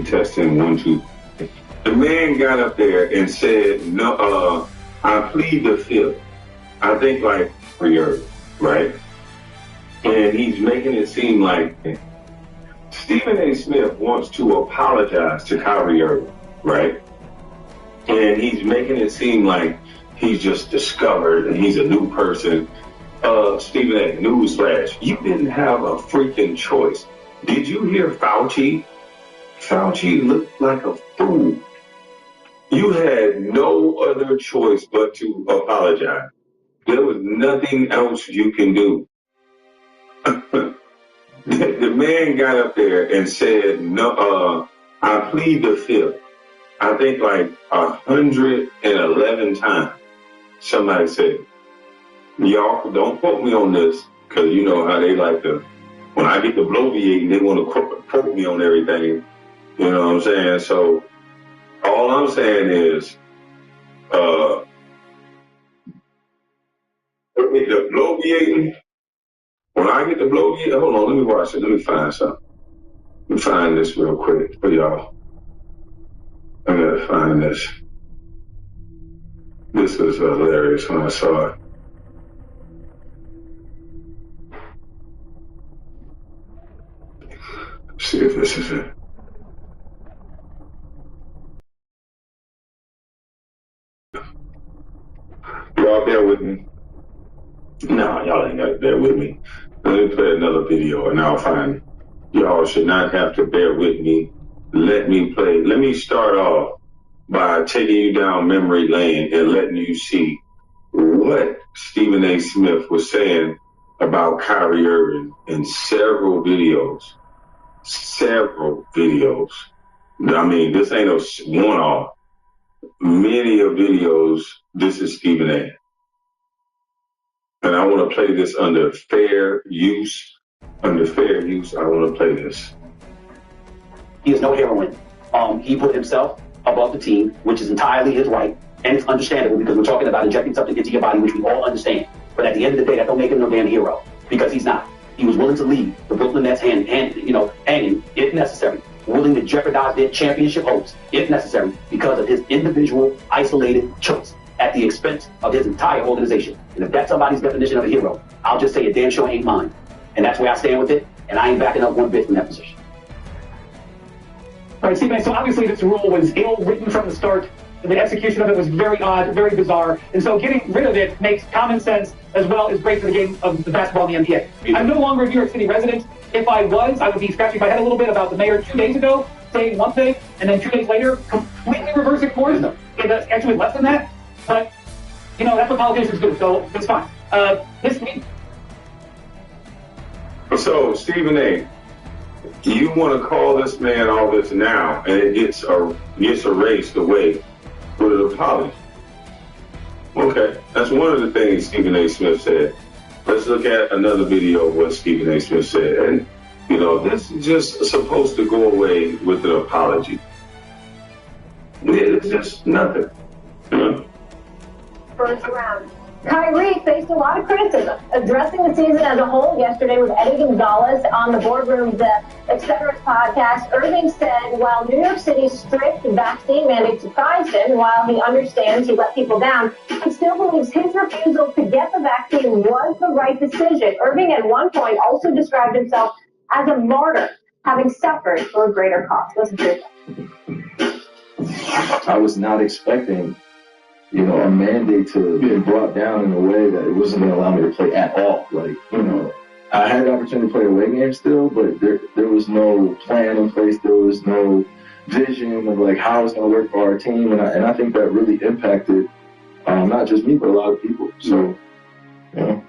testing, 1, 2. The man got up there and said, no, I plead the fifth. I think like Kyrie, right? And he's making it seem like Stephen A. Smith wants to apologize to Kyrie Irving, right? And he's making it seem like he's just discovered and he's a new person. Stephen A., newsflash, you didn't have a freaking choice. Did you hear Fauci? Fauci looked like a fool. You had no other choice but to apologize. There was nothing else you can do. The man got up there and said, no, I plead the fifth. I think like 111 times. Somebody said, y'all don't quote me on this, because you know how they like to, when I get to bloviating, they want to quote me on everything. You know what I'm saying? So all I'm saying is, the bloviating, when I get to bloviating, hold on, let me watch it. Let me find something. Let me find this real quick for y'all. I gotta find this. This was hilarious when I saw it. Let's see if this is it. Y'all bear with me. No, y'all ain't gotta bear with me. Let me play another video and I'll find it. Y'all should not have to bear with me. Let me start off by taking you down memory lane and letting you see what Stephen A. Smith was saying about Kyrie Irving in several videos. I mean, this ain't a one-off. Many of videos, this is Stephen A. And I want to play this under fair use. Under fair use, I want to play this. He is no heroine. He put himself above the team, which is entirely his right, and it's understandable because we're talking about injecting something into your body, which we all understand. But at the end of the day, that don't make him no damn hero, because he's not. He was willing to leave the Brooklyn Nets hanging, if necessary, willing to jeopardize their championship hopes, if necessary, because of his individual, isolated choice at the expense of his entire organization. And if that's somebody's definition of a hero, I'll just say it damn sure ain't mine. And that's where I stand with it, and I ain't backing up one bit from that position. All right, Stephen, so obviously this rule was ill-written from the start. The execution of it was very odd, very bizarre. And so getting rid of it makes common sense as well as great for the game of the basketball in the NBA. I'm no longer a New York City resident. If I was, I would be scratching my head a little bit about the mayor 2 days ago saying one thing and then 2 days later completely reversing course. It does actually less than that. But, that's what politicians do, so it's fine. This week. So, Stephen A., you want to call this man all this now, and it gets erased away with an apology. Okay, that's one of the things Stephen A. Smith said. Let's look at another video of what Stephen A. Smith said. And, this is just supposed to go away with an apology. It's just nothing. First round. Kyrie faced a lot of criticism. Addressing the season as a whole yesterday with Eddie Gonzalez on the Boardroom's Etc. podcast, Irving said while New York City's strict vaccine mandate surprised him, while he understands he let people down, he still believes his refusal to get the vaccine was the right decision. Irving at one point also described himself as a martyr, having suffered for a greater cause. Listen to it. I was not expecting a mandate to be brought down in a way that it wasn't going to allow me to play at all. I had the opportunity to play away games still, but there was no plan in place. There was no vision of how it's going to work for our team. And I think that really impacted not just me, but a lot of people. So,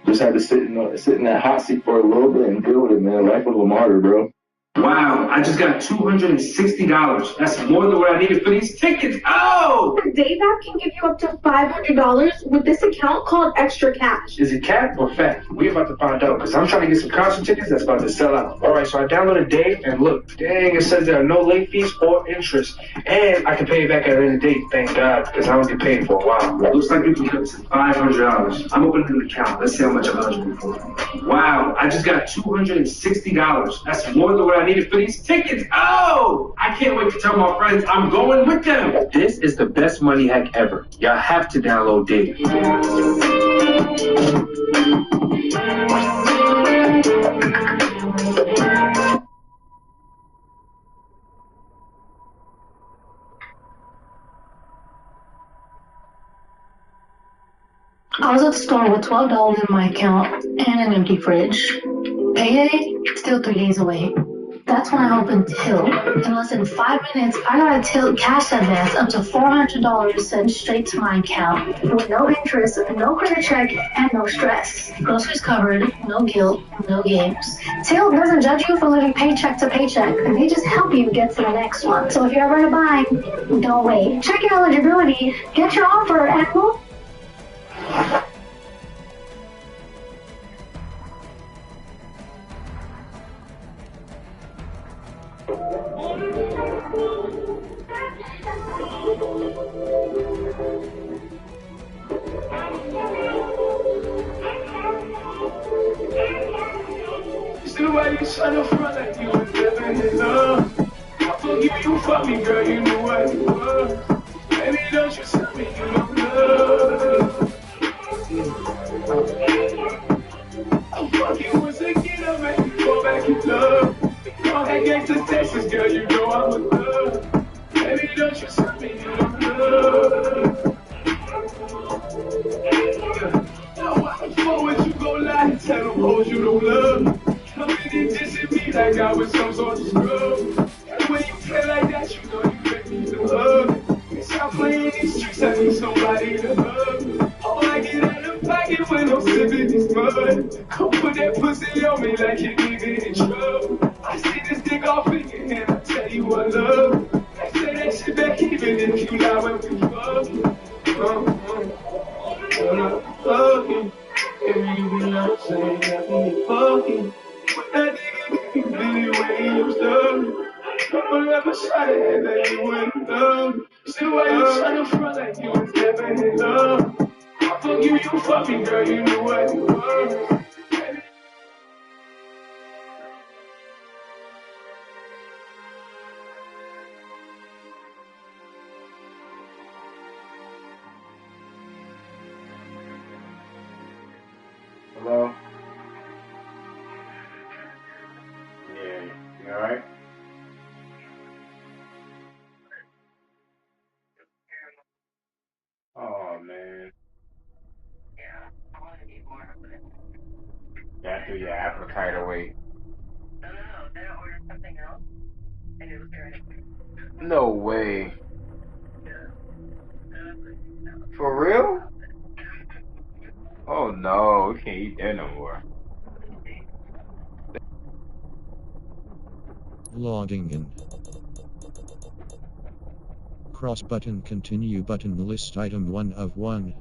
just had to sit in that hot seat for a little bit and deal with it, man. Life of a martyr, bro. Wow, I just got $260. That's more than what I needed for these tickets. Oh! The Dave app can give you up to $500 with this account called Extra Cash. Is it capped or fat? We're about to find out, because I'm trying to get some concert tickets that's about to sell out. All right, so I downloaded Dave, and look, dang, it says there are no late fees or interest. And I can pay it back at any date, thank God, because I don't get paid for a while. It looks like you can get to $500. I'm opening an account. Let's see how much I'm eligible for. Wow, I just got $260. That's more than what I I needed for these tickets. Oh, I can't wait to tell my friends I'm going with them. This is the best money hack ever. Y'all have to download Dave. I was at the store with $12 in my account and an empty fridge. Payday, still 3 days away. That's when I opened Till. In less than 5 minutes, I got a Till cash advance up to $400 sent straight to my account with no interest, no credit check, and no stress. Groceries covered, no guilt, no games. Till doesn't judge you for living paycheck to paycheck. They just help you get to the next one. So if you're ever in a bind, don't wait. Check your eligibility, get your offer, and move. See why you tryna front like you was living in love. I forgive you for me, girl, you knew what it was. Baby, don't you tell me you don't love. I'll fuck you once again, I'll make you go back in love. All that gangsta Texas, girl, you know I'm a love. Baby, don't you tell me you don't love. Now why the fuck would you go lie and tell them hoes you don't love? Come in and dissing me like I was some sort of scrub. And when you play like that, you know you make me the hug. Stop playing these streets, I need somebody to hug. Oh, I get out of pocket when I'm sipping this mud. Come put that pussy on me like you nigga in trouble. I see this dick off in your hand, I tell you I love. I say that shit back even if you lie when we fuck. Fucking, if you be not saying that we fucking. That nigga, you really way you stuck. Don't ever try to act like you wouldn't love. See why you tryna front like you was never in love. I forgive you for me, girl, you knew what it was. Hello? Yeah, you alright? Oh, man. Yeah, threw your appetite away. No way. For real? Oh no, we can't eat that no more. Logging in. Cross button, continue button, list item 1 of 1.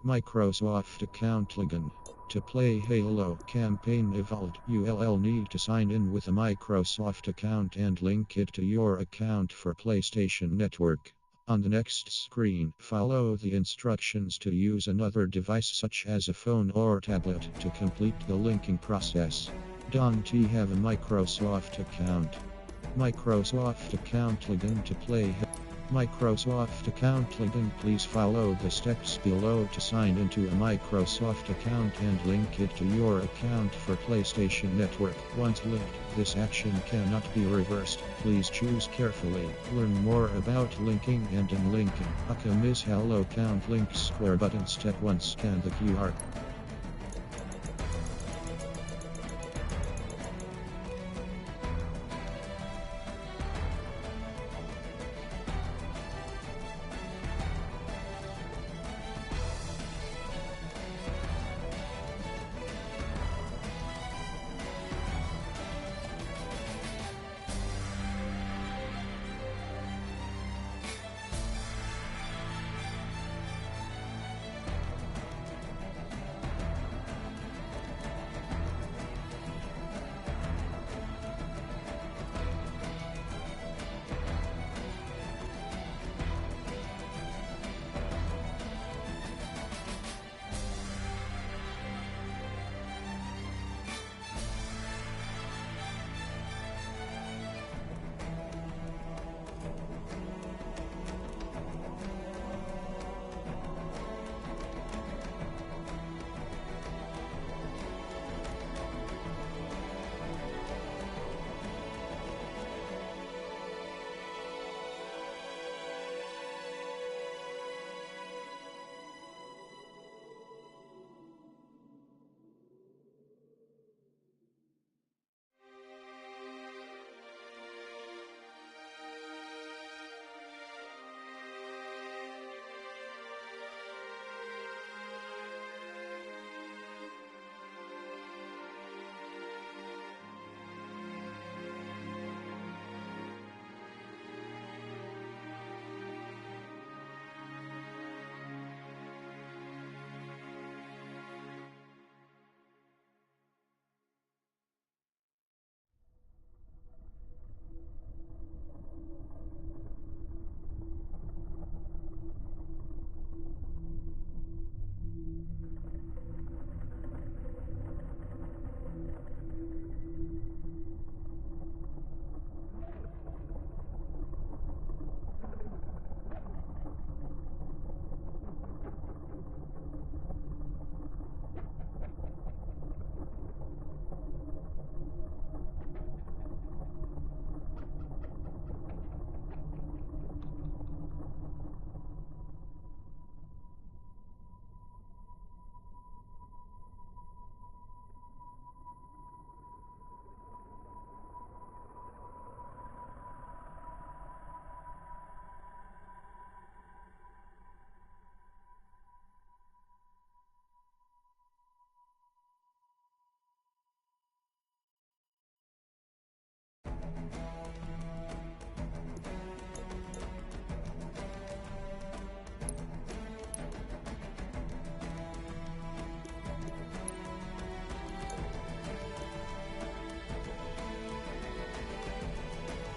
Microsoft account login. To play Halo Champaign Evolved, you'll need to sign in with a Microsoft account and link it to your account for PlayStation Network. On the next screen, follow the instructions to use another device such as a phone or tablet to complete the linking process. Don't you have a Microsoft account? Microsoft account login to play Microsoft account login. Please follow the steps below to sign into a Microsoft account and link it to your account for PlayStation Network. Once linked, this action cannot be reversed. Please choose carefully. Learn more about linking and unlinking. Akamis Hello account link square button. Step 1. Scan the QR.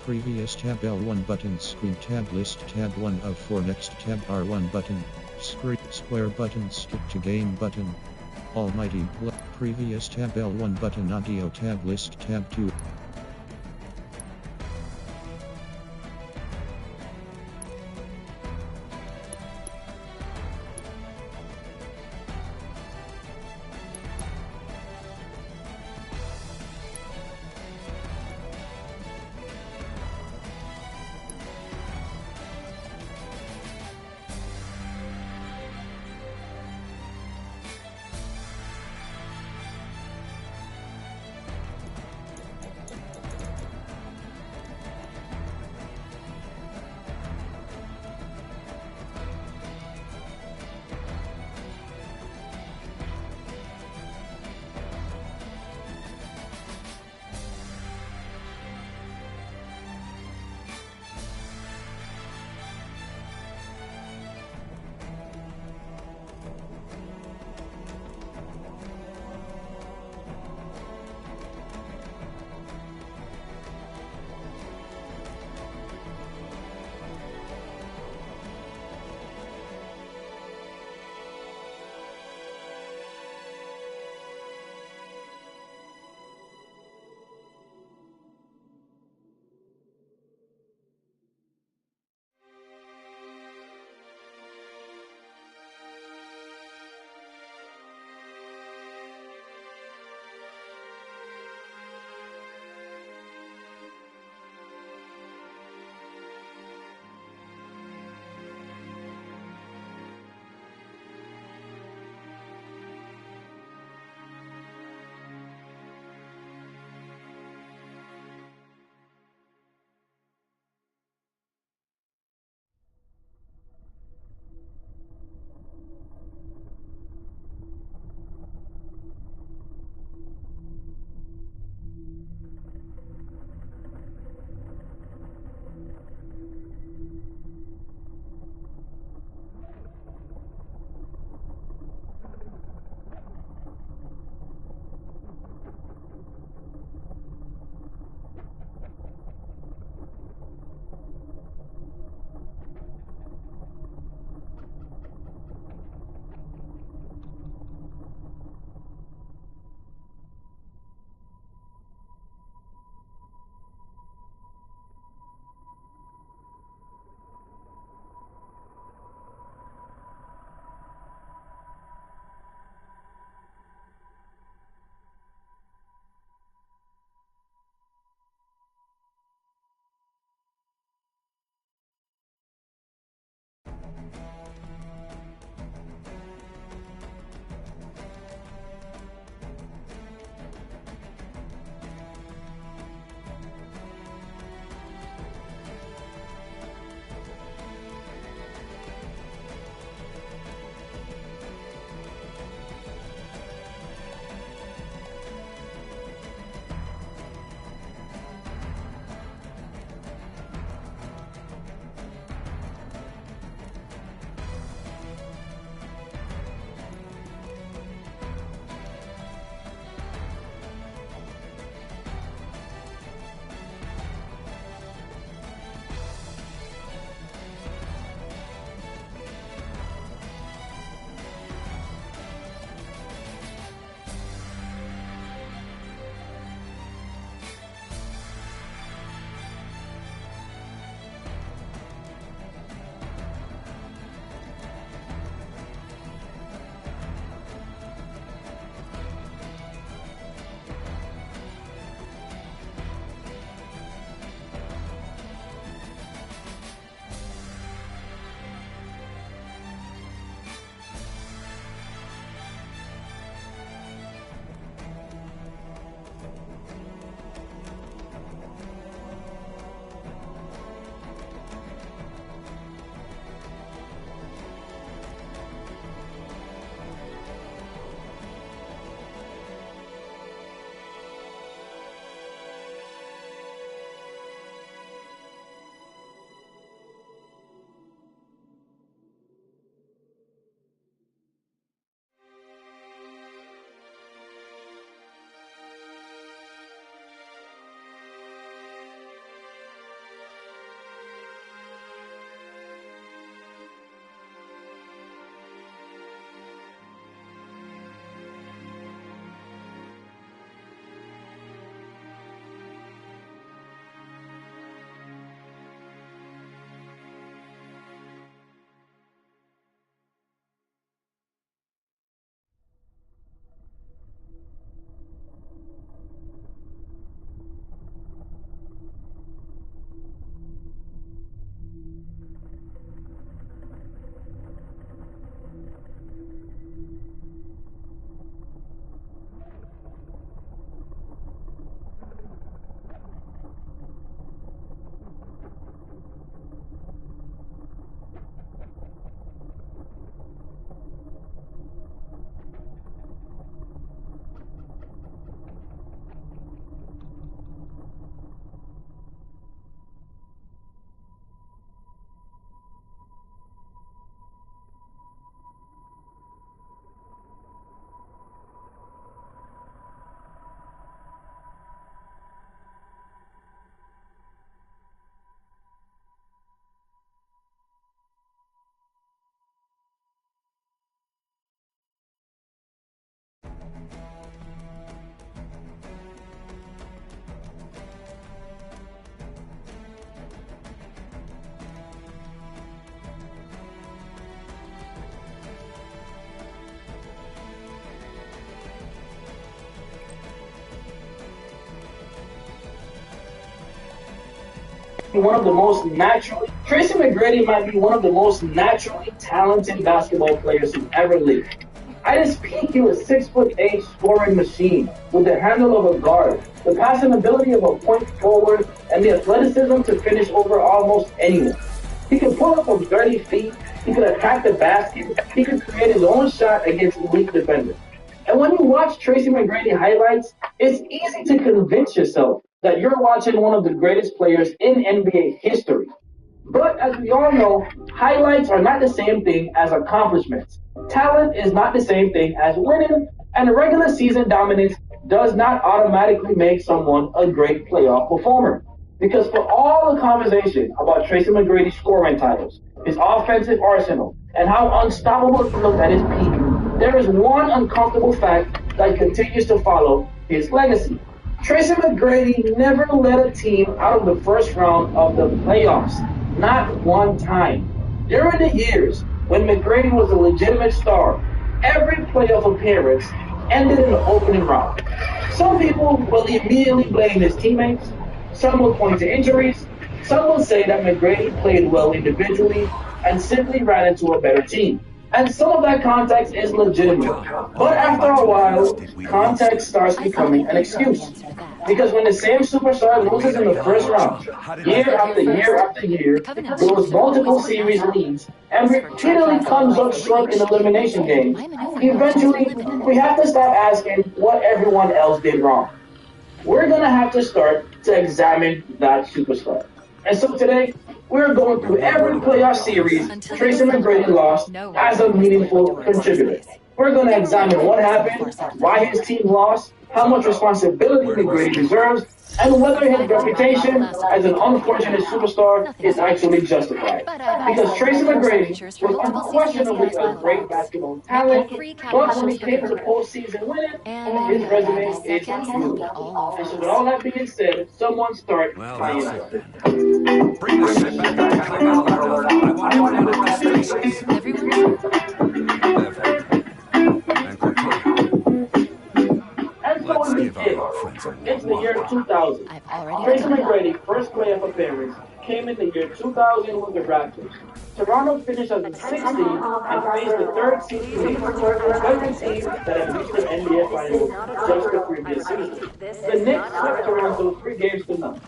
Previous tab L1 button, screen tab, list tab 1 of 4, next tab R1 button, square button, skip to game button, almighty previous tab L1 button, audio tab, list tab 2. one of the most naturally Tracy McGrady might be one of the most naturally talented basketball players who ever lived. At his peak, he was 6'8" scoring machine with the handle of a guard, the passing ability of a point forward, and the athleticism to finish over almost anyone. He could pull up from 30 feet, he could attack the basket, he could create his own shot against elite defenders. And when you watch Tracy McGrady highlights, it's easy to convince yourself that you're watching one of the greatest players in NBA history. But as we all know, highlights are not the same thing as accomplishments. Talent is not the same thing as winning, and regular season dominance does not automatically make someone a great playoff performer. Because for all the conversation about Tracy McGrady's scoring titles, his offensive arsenal, and how unstoppable he looked at his peak, there is one uncomfortable fact that continues to follow his legacy. Tracy McGrady never led a team out of the first round of the playoffs. Not one time. During the years when McGrady was a legitimate star, every playoff appearance ended in the opening round. Some people will immediately blame his teammates. Some will point to injuries. Some will say that McGrady played well individually and simply ran into a better team. And some of that context is legitimate. But after a while, context starts becoming an excuse. Because when the same superstar loses in the first round, year after year after year, goes multiple series leads, and repeatedly comes up short in elimination games, eventually we have to stop asking what everyone else did wrong. We're going to have to start to examine that superstar. And so today, we're going through every playoff series Tracy McGrady lost as a meaningful contributor. We're going to examine what happened, why his team lost, how much responsibility McGrady deserves, and whether his reputation as an unfortunate superstar is actually justified. Because Tracy McGrady was unquestionably a great basketball talent, but when it came to postseason winning, his resume is huge. And so with all that being said, someone start tying up. Bring the shit back. I want to And so we begin. It's the year 2000. Tracy McGrady's first playoff appearance came in the year 2000 with the Raptors. Toronto finished as the 6th seed and faced the 3rd seed Knicks, the second team that had reached the NBA Finals just the previous season. The Knicks swept Toronto 3-0.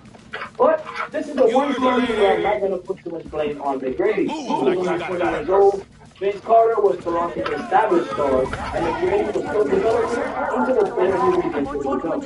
But this is the one story where I'm not going to put too much blame on McGrady. He was only 20 years old. Vince Carter was Toronto's established star, and McGrady was still developing into the player he would eventually become.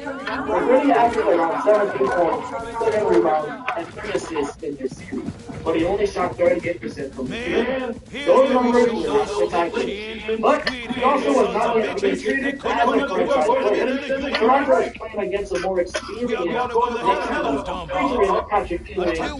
McGrady averaged around 17 points, 7 rebounds, and 3 assists in this series, but he only shot 38% from the field. Those numbers were not spectacular, but he also was not yet being treated as a franchise player. Toronto was playing against a more experienced Knicks team, featuring Patrick Ewing, Latrell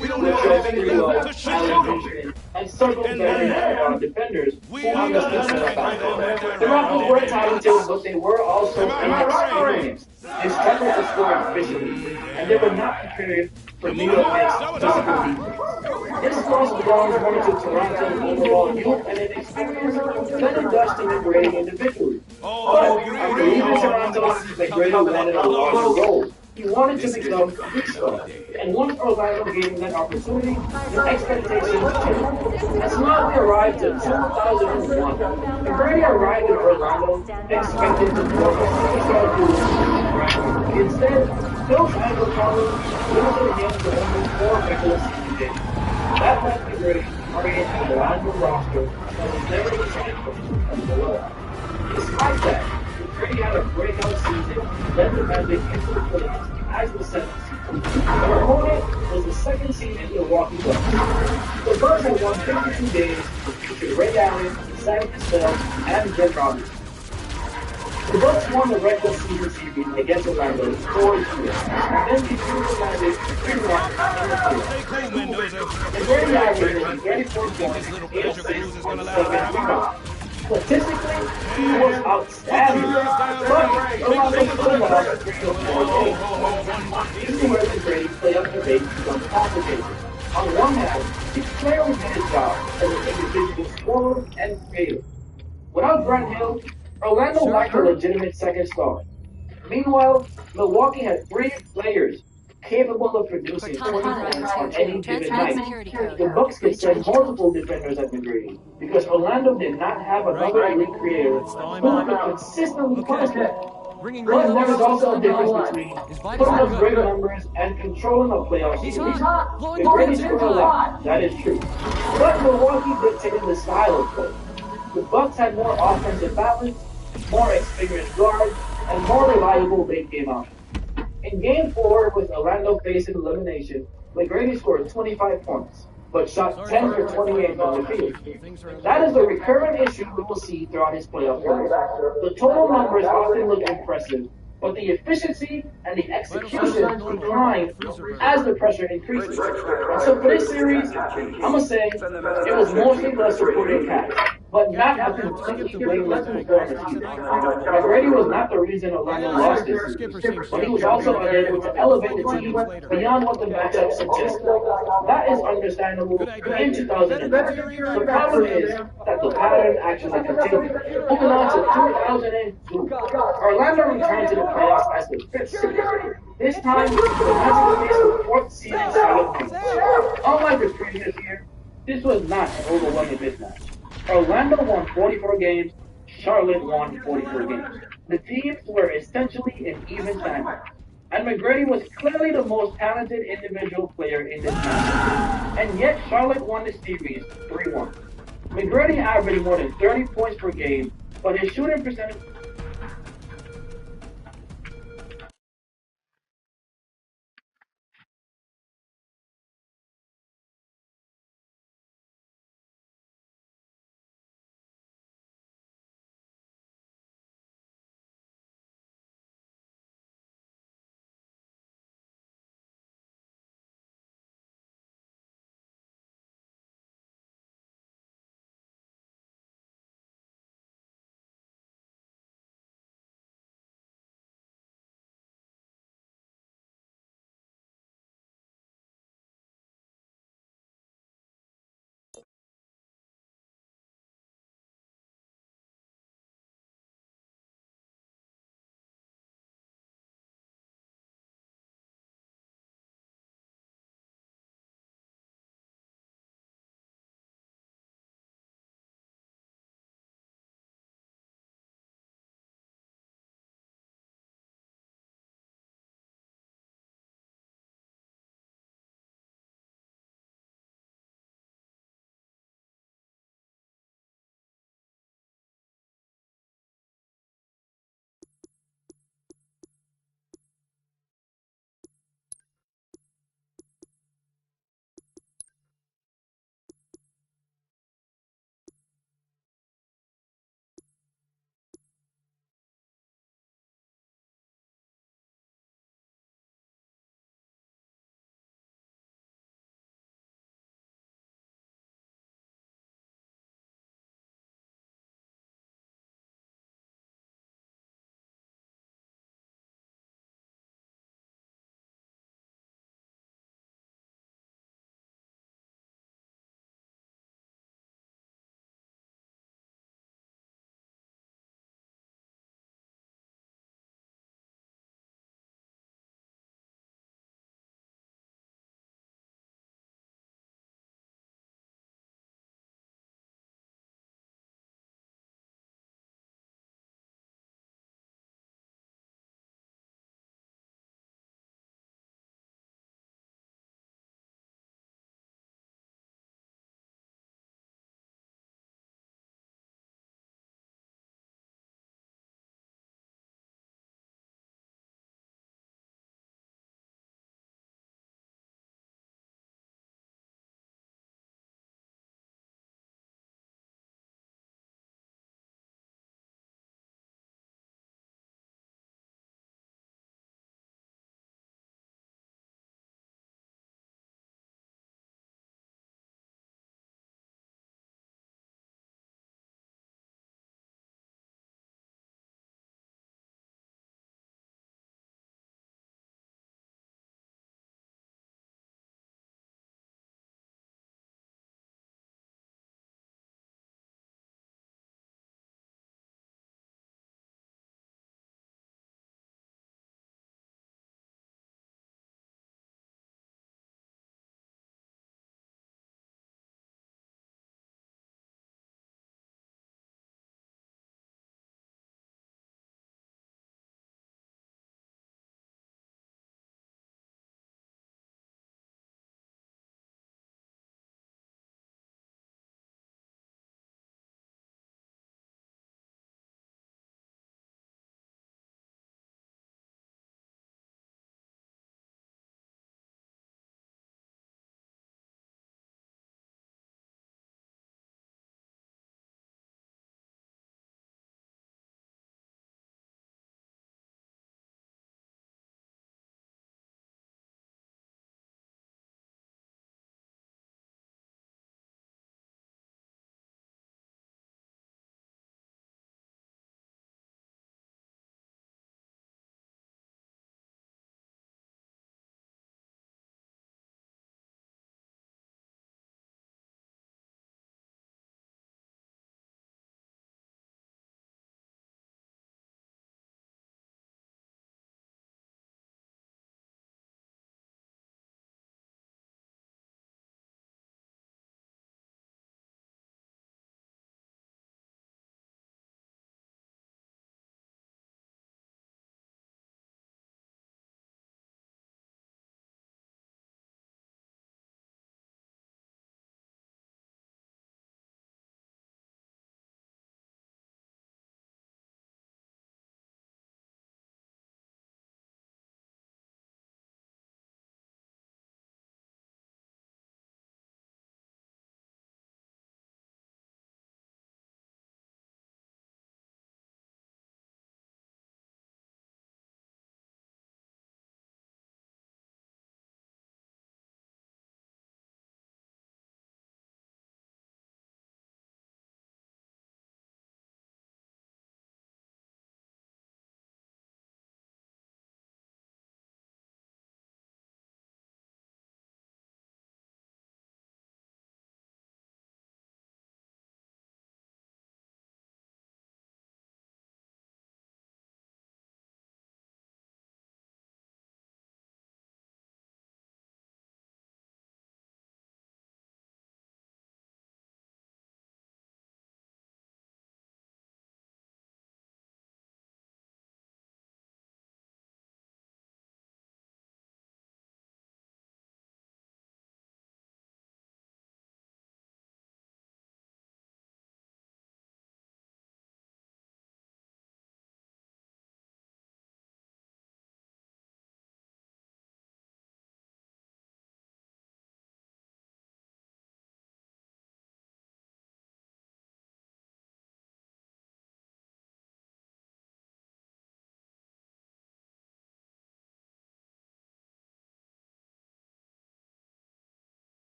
Sprewell, Allen Houston, and several very defenders who understood the basketball. The Raptors were talented, but they were also inexperienced. They struggled to score efficiently, and they were not prepared for New York Knicks' physical defense. This loss belongs more to Toronto's overall youth and inexperience than it does to McGrady individually. But after leaving Toronto, McGrady landed a larger role. He wanted to become a big star, and once Orlando gave him that opportunity, the expectations changed. As long as we arrived in 2001, McGrady arrived in Orlando expected to form a superstar duo. Instead, Phil Michael Collins limited him to only 4 regular season games. That left McGrady targeting the Orlando roster that was never designed for him as well. Despite that, McGrady had a breakout season, led the Magic into the playoffs as the 7th seed. Their opponent was the 2nd seed in Milwaukee Bucks. The Bucks had won 52 games, featured Ray Allen, Sam Cassell, and Jim Robinson. The Bucks won the regular season series against Orlando 4-2, and then defeated the Magic 3-1 in the playoffs. McGrady averaged 34 points, 8 assists, and 7 rebounds. Statistically, he was outstanding, but Orlando still lost 3-4 games. This is where McGrady's playoff debate becomes complicated. On one hand, he clearly did his job as an individual scorer and creator. Without Grant Hill, Orlando lacked a legitimate second star. Meanwhile, Milwaukee had 3 players capable of producing 20 points on any given night. The Bucks could send multiple defenders at McGrady because Orlando did not have another elite creator who could consistently punish them. But there is also a difference between putting up great numbers and controlling a playoff series. McGrady scored a lot, that is true. But Milwaukee dictated the style of play. The Bucks had more offensive balance, more experienced guards, and more reliable late game options. In Game 4, with Orlando facing elimination, McGrady scored 25 points, but shot 10 for 28 from the field. That is a recurrent issue we will see throughout his playoff career. The total numbers often look impressive, but the efficiency and the execution decline as the pressure increases. And so for this series, I'm going to say it was mostly the supporting cast, but not a completely blameless performance. McGrady was not the reason Orlando lost this series, but he was also unable to elevate the team beyond what the matchup suggested. That is understandable in 2010. The problem is that the pattern actually continued. Moving on to 2002, Orlando returned to the playoffs as the fifth seed. This time, the Magic faced the fourth seeded Charlotte Hornets. Unlike the previous year, this was not an overwhelming mismatch. Orlando won 44 games, Charlotte won 44 games. The teams were essentially in even standing. And McGrady was clearly the most talented individual player in this match. And yet Charlotte won the series 3-1. McGrady averaged more than 30 points per game, but his shooting percentage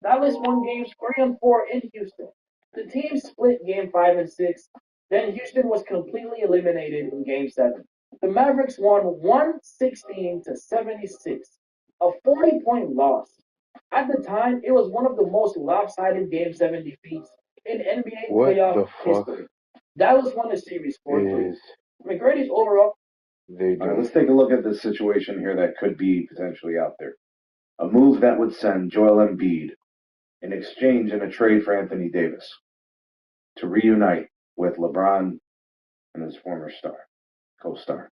Dallas won games 3 and 4 in Houston. The team split game 5 and 6. Then Houston was completely eliminated in game 7. The Mavericks won 116-76, a 40-point loss. At the time, it was one of the most lopsided game 7 defeats in NBA playoff history. Dallas won the series 4-3. McGrady's overall. All right, let's take a look at the situation here that could be potentially out there. A move that would send Joel Embiid in exchange in a trade for Anthony Davis to reunite with LeBron and his former co-star.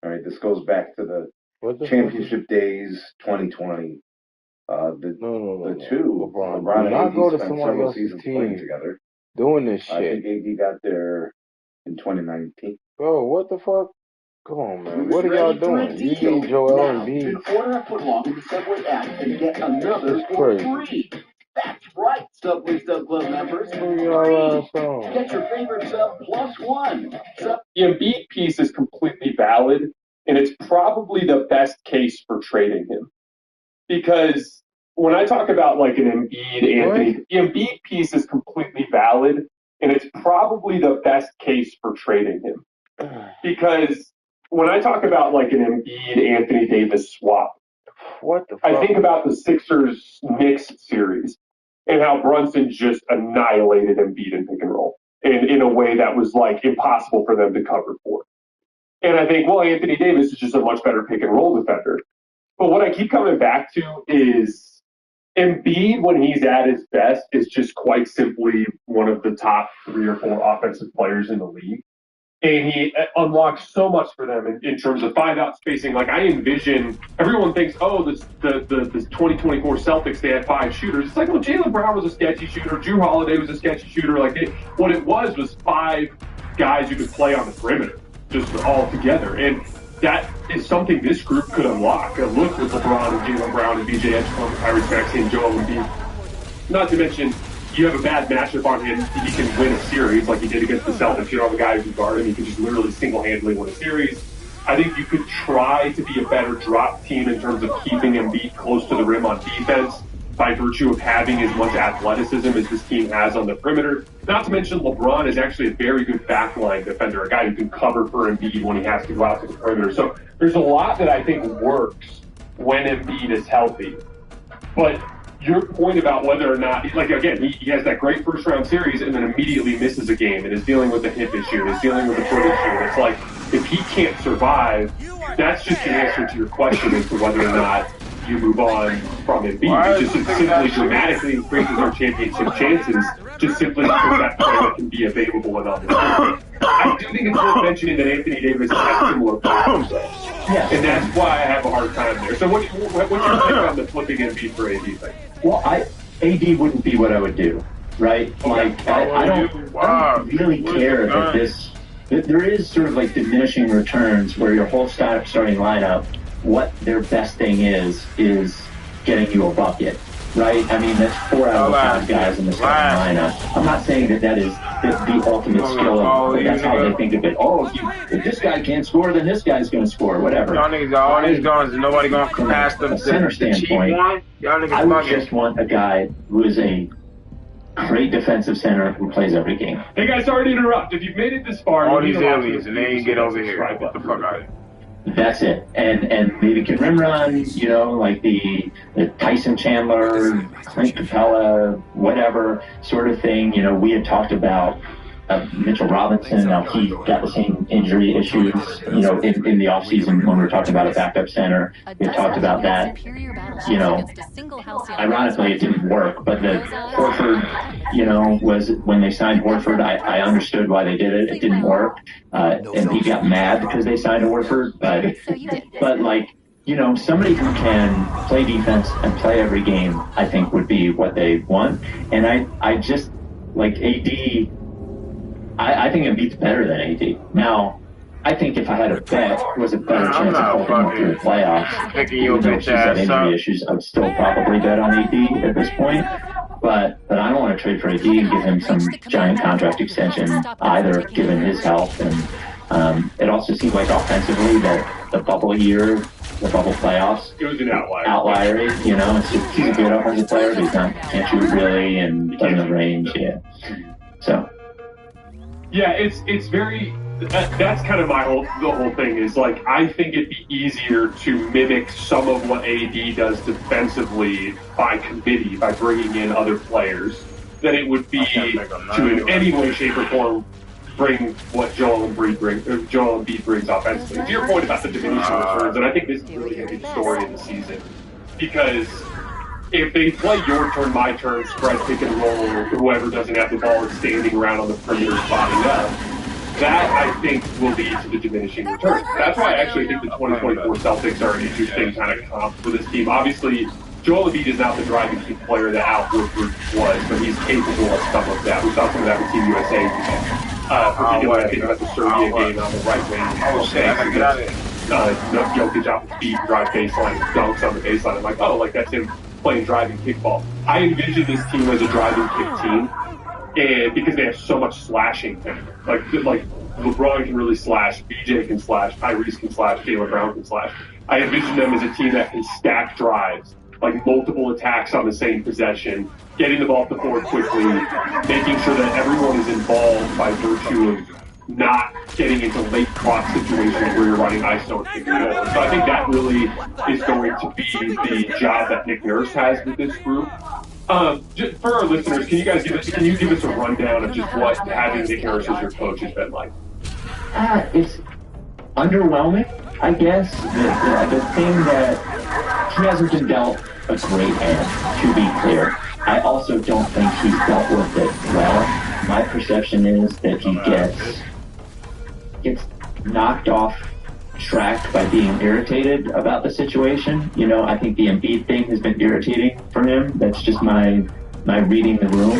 All right, this goes back to the championship days, 2020. The two, LeBron and AD, spent several seasons playing together. Doing this shit. I think AD got there in 2019. Bro, what the fuck? Come on, man. What are y'all doing? You, Joel, and B. Order a footlong in the Subway app and get another for free. That's right, Subway Sub Club members. Get your favorite sub plus one. The Embiid piece is completely valid, and it's probably the best case for trading him. Because when I talk about like an Embiid, Anthony, the Embiid piece is completely valid, and it's probably the best case for trading him. Because when I talk about like an Embiid, Anthony Davis swap, what the fuck? I think about the Sixers-Knicks series and how Brunson just annihilated Embiid in pick and roll in a way that was like impossible for them to cover for. And I think, well, Anthony Davis is just a much better pick and roll defender. But what I keep coming back to is Embiid, when he's at his best, is just quite simply one of the top 3 or 4 offensive players in the league. And he unlocks so much for them in terms of 5-out spacing. Like, I envision, everyone thinks, oh, the 2024 Celtics, they had 5 shooters. It's like, well, Jaylen Brown was a sketchy shooter. Drew Holiday was a sketchy shooter. Like, what it was 5 guys who could play on the perimeter, just all together. And that is something this group could unlock. Look with LeBron and Jaylen Brown and BJ Edgecourt, Tyrese Maxey, and Joel Embiid. Not to mention, you have a bad matchup on him, he can win a series like he did against the Celtics. You don't have a guy who can guard him. He can just literally single-handedly win a series. I think you could try to be a better drop team in terms of keeping Embiid close to the rim on defense by virtue of having as much athleticism as this team has on the perimeter. Not to mention LeBron is actually a very good backline defender, a guy who can cover for Embiid when he has to go out to the perimeter. So there's a lot that I think works when Embiid is healthy. But your point about whether or not, like, again, he has that great first-round series and then immediately misses a game and is dealing with a hip issue and is dealing with a foot issue. And it's like, if he can't survive, that's just the answer to your question as to whether or not you move on from Embiid. It just simply dramatically increases our championship chances just simply because that player can be available and on the court. I do think it's worth mentioning that Anthony Davis has similar problems, though. Yeah. And that's why I have a hard time there. So what's your take on the flipping Embiid for AD thing? Well, AD wouldn't be what I would do, right? Like, I don't really care that there is sort of like diminishing returns where your whole starting lineup, what their best thing is getting you a bucket, right? I mean, that's 4 out of the 5 guys in the starting lineup. I'm not saying that is the ultimate skill, but that's how they think of it. Oh, if this guy can't score, then this guy's going to score, whatever. Y'all niggas got all these guns, and nobody going to pass the center standpoint. I would just want a guy who is a great defensive center who plays every game. Hey guys, sorry to interrupt. If you've made it this far, all these aliens, and they ain't get over here. Get the fuck out of here. That's it. And maybe can rim run, you know, like the Tyson Chandler, Clint Capella, whatever sort of thing. You know, we had talked about Mitchell Robinson. Now he got the same injury issues, you know, in the offseason when we were talking about a backup center. We had talked about that. You know, ironically, it didn't work. But the Horford, you know, was when they signed Horford, I understood why they did it. It didn't work. And he got mad because they signed Horford. But like, you know, somebody who can play defense and play every game, I think would be what they want. And I just, like AD, I think Embiid's better than AD. Now, I think if I had a bet, it was a better chance of holding through the playoffs. Even though she's had injury issues, I would still probably bet on AD at this point. But I don't want to trade for AD and give him some giant contract extension either, given his health. And it also seems like offensively that the bubble year the bubble playoffs. It was an outlier. Outlier, you know. It's just, he's a good offensive player, but he's not, can't shoot really and doesn't have range. Yeah. So. Yeah, it's very. That's kind of the whole thing is like I think it'd be easier to mimic some of what AD does defensively by committee by bringing in other players than it would be to in any way, shape, or form bring what Joel Embiid brings offensively. To your point about the diminishing returns, and I think this is really going to be the story of the season because if they play your turn, my turn, spread, pick and roll, whoever doesn't have the ball is standing around on the perimeter spotting up. That, I think, will lead to the diminishing returns. That's why I actually think the 2024 Celtics are an interesting kind of comp for this team. Obviously, Joel Embiid is not the driving team player that Al Horford was, but he's capable of some of that. We saw some of that with Team USA. Particularly, I think about the Serbia game on the right wing. Jokic off his feet, drive baseline, dunks on the baseline. I'm like, oh, like that's him playing driving kickball. I envision this team as a driving kick team. And because they have so much slashing, like LeBron can really slash, BJ can slash, Tyrese can slash, Jaylen Brown can slash. I envision them as a team that can stack drives, like multiple attacks on the same possession, getting the ball up the floor quickly, making sure that everyone is involved by virtue of not getting into late clock situations where you're running ISO and pick and roll. So I think that really is going to be the job that Nick Nurse has with this group. Just for our listeners, can you give us a rundown of just what having Nick Nurse as your coach has been like? It's underwhelming, I guess. The thing that he hasn't been dealt a great hand, to be clear. I also don't think he's dealt with it well. My perception is that he gets knocked off track by being irritated about the situation. You know, I think the Embiid thing has been irritating for him. That's just my reading the room.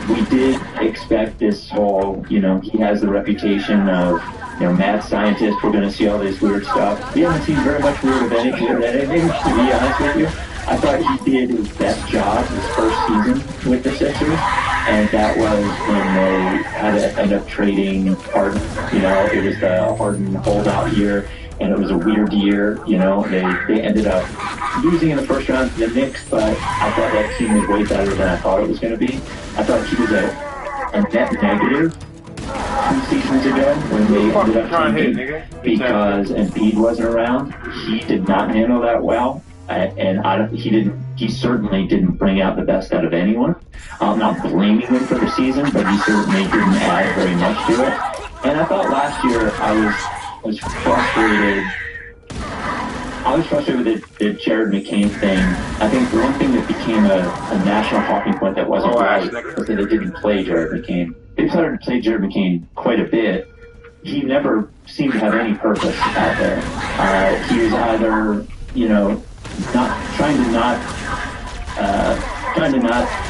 We did expect this whole, you know, he has the reputation of, you know, mad scientist. We're going to see all this weird stuff. We haven't seen very much weird of anything, to be honest with you. I thought he did his best job his first season with the Sixers, and that was when they had to end up trading Harden. You know, it was the Harden holdout year, and it was a weird year. You know, they ended up losing in the first round to the Knicks, but I thought that team was way better than I thought it was going to be. I thought he was a net negative 2 seasons ago when they ended up tanking because Embiid wasn't around. He did not handle that well. And he certainly didn't bring out the best out of anyone. I'm not blaming him for the season, but he certainly didn't add very much to it. And I thought last year I was frustrated. I was frustrated with the Jared McCain thing. I think the one thing that became a national talking point that wasn't right was that they didn't play Jared McCain. They started to play Jared McCain quite a bit. He never seemed to have any purpose out there. He was either, you know, trying to not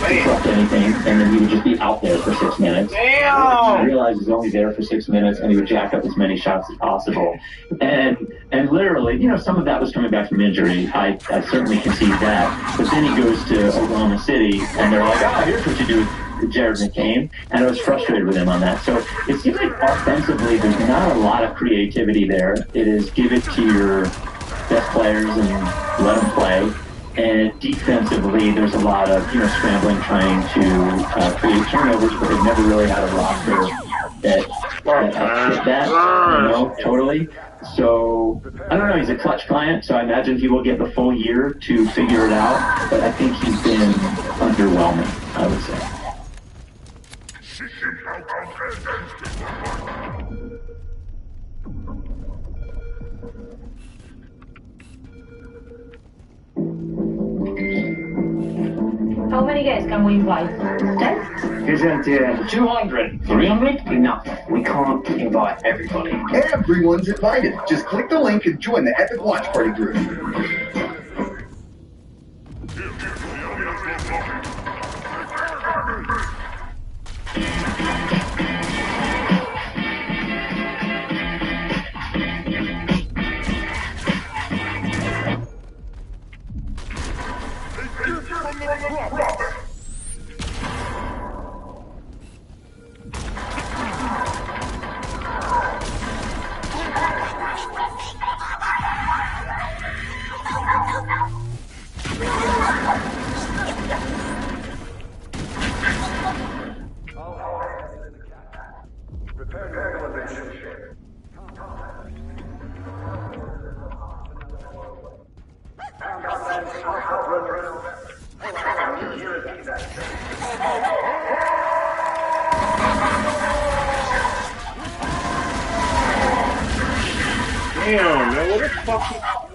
disrupt anything, and then he would just be out there for 6 minutes. I realized he was only there for 6 minutes, and he would jack up as many shots as possible. And literally, you know, some of that was coming back from injury. I certainly concede that. But then he goes to Oklahoma City, and they're like, oh, here's what you do with Jared McCain, and I was frustrated with him on that. So it seems like offensively, there's not a lot of creativity there. It is give it to your best players and let them play. And defensively, there's a lot of, you know, scrambling, trying to create turnovers, but they've never really had a roster that fit that, you know, totally. So, I don't know, he's a clutch client, so I imagine he will get the full year to figure it out, but I think he's been underwhelming, I would say. How many guys can we invite? 10? Isn't 200? 300? Enough. We can't invite everybody. Everyone's invited. Just click the link and join the Epic Watch Party group. Damn, man, what the fuck?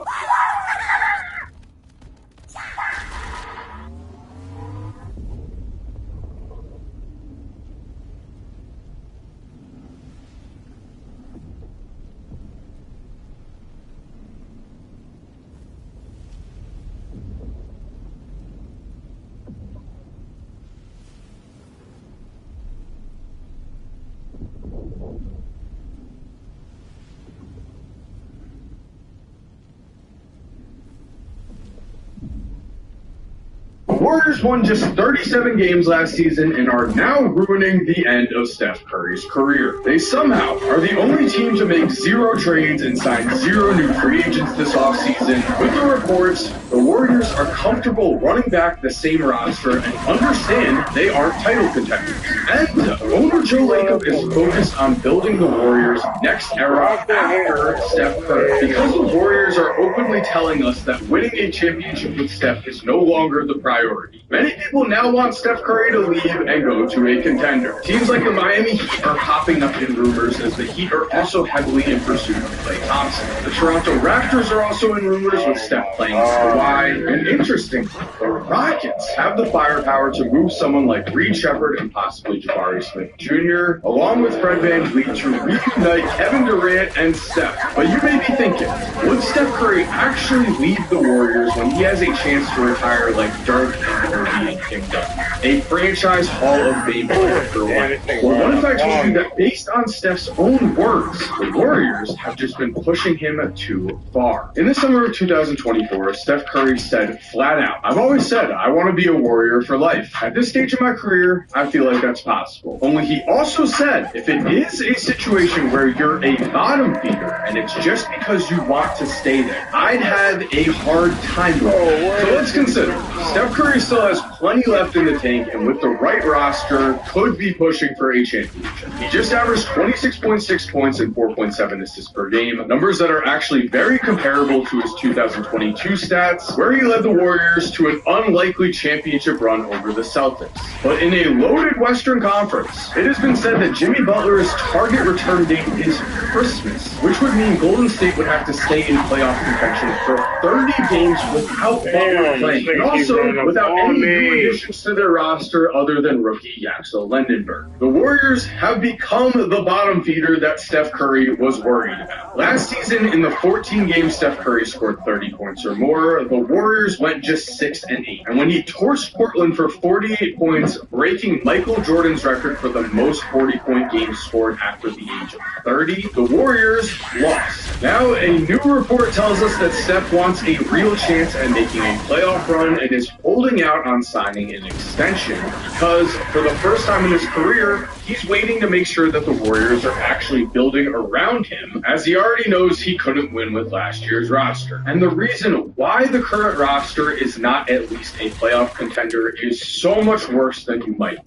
The Warriors won just 37 games last season and are now ruining the end of Steph Curry's career. They somehow are the only team to make 0 trades and sign 0 new free agents this offseason. With the reports, the Warriors are comfortable running back the same roster and understand they aren't title contenders. And owner Joe Lacob is focused on building the Warriors' next era after Steph Curry. Because the Warriors are openly telling us that winning a championship with Steph is no longer the priority. Many people now want Steph Curry to leave and go to a contender. Teams like the Miami Heat are popping up in rumors as the Heat are also heavily in pursuit of Klay Thompson. The Toronto Raptors are also in rumors with Steph playing Kawhi. And interestingly, the Rockets have the firepower to move someone like Reed Shepard and possibly Jabari Smith Jr., along with Fred VanVleet to reunite Kevin Durant and Steph. But you may be thinking, would Steph Curry actually leave the Warriors when he has a chance to retire like Dirk and Kobe and Kim Duncan? A franchise Hall of Fame player for life. Well, what if I told you that based on Steph's own words, the Warriors have just been pushing him too far? In the summer of 2024, Steph Curry said flat out, "I've always said I want to be a Warrior for life. At this stage of my career, I feel like that's possible." Only he also said, if it is a situation where you're a bottom feeder and it's just because you want to stay there, I'd have a hard time with it. So let's consider, Steph Curry still has plenty left in the tank and with the right roster could be pushing for a championship. He just averaged 26.6 points and 4.7 assists per game, numbers that are actually very comparable to his 2022 stats, where he led the Warriors to an unlikely championship run over the Celtics. But in a loaded Western Conference, it has been said that Jimmy Butler's target return date is Christmas, which would mean Golden State would have to stay in playoff contention for 30 games without Butler playing, and also without any new additions to their roster other than rookie Yaxel Lendenberg. The Warriors have become the bottom feeder that Steph Curry was worried about. Last season, in the 14 games Steph Curry scored 30 points or more, the Warriors went just 6-8. And when he torched Portland for 48 points, breaking Michael Jordan's record for the most 40-point games scored after the age of 30, the Warriors lost. Now, a new report tells us that Steph wants a real chance at making a playoff run and is holding out on signing an extension because, for the first time in his career, he's waiting to make sure that the Warriors are actually building around him, as he already knows he couldn't win with last year's roster. And the reason why the current roster is not at least a playoff contender is so much worse than you might.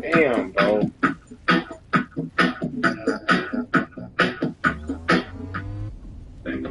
Damn, bro.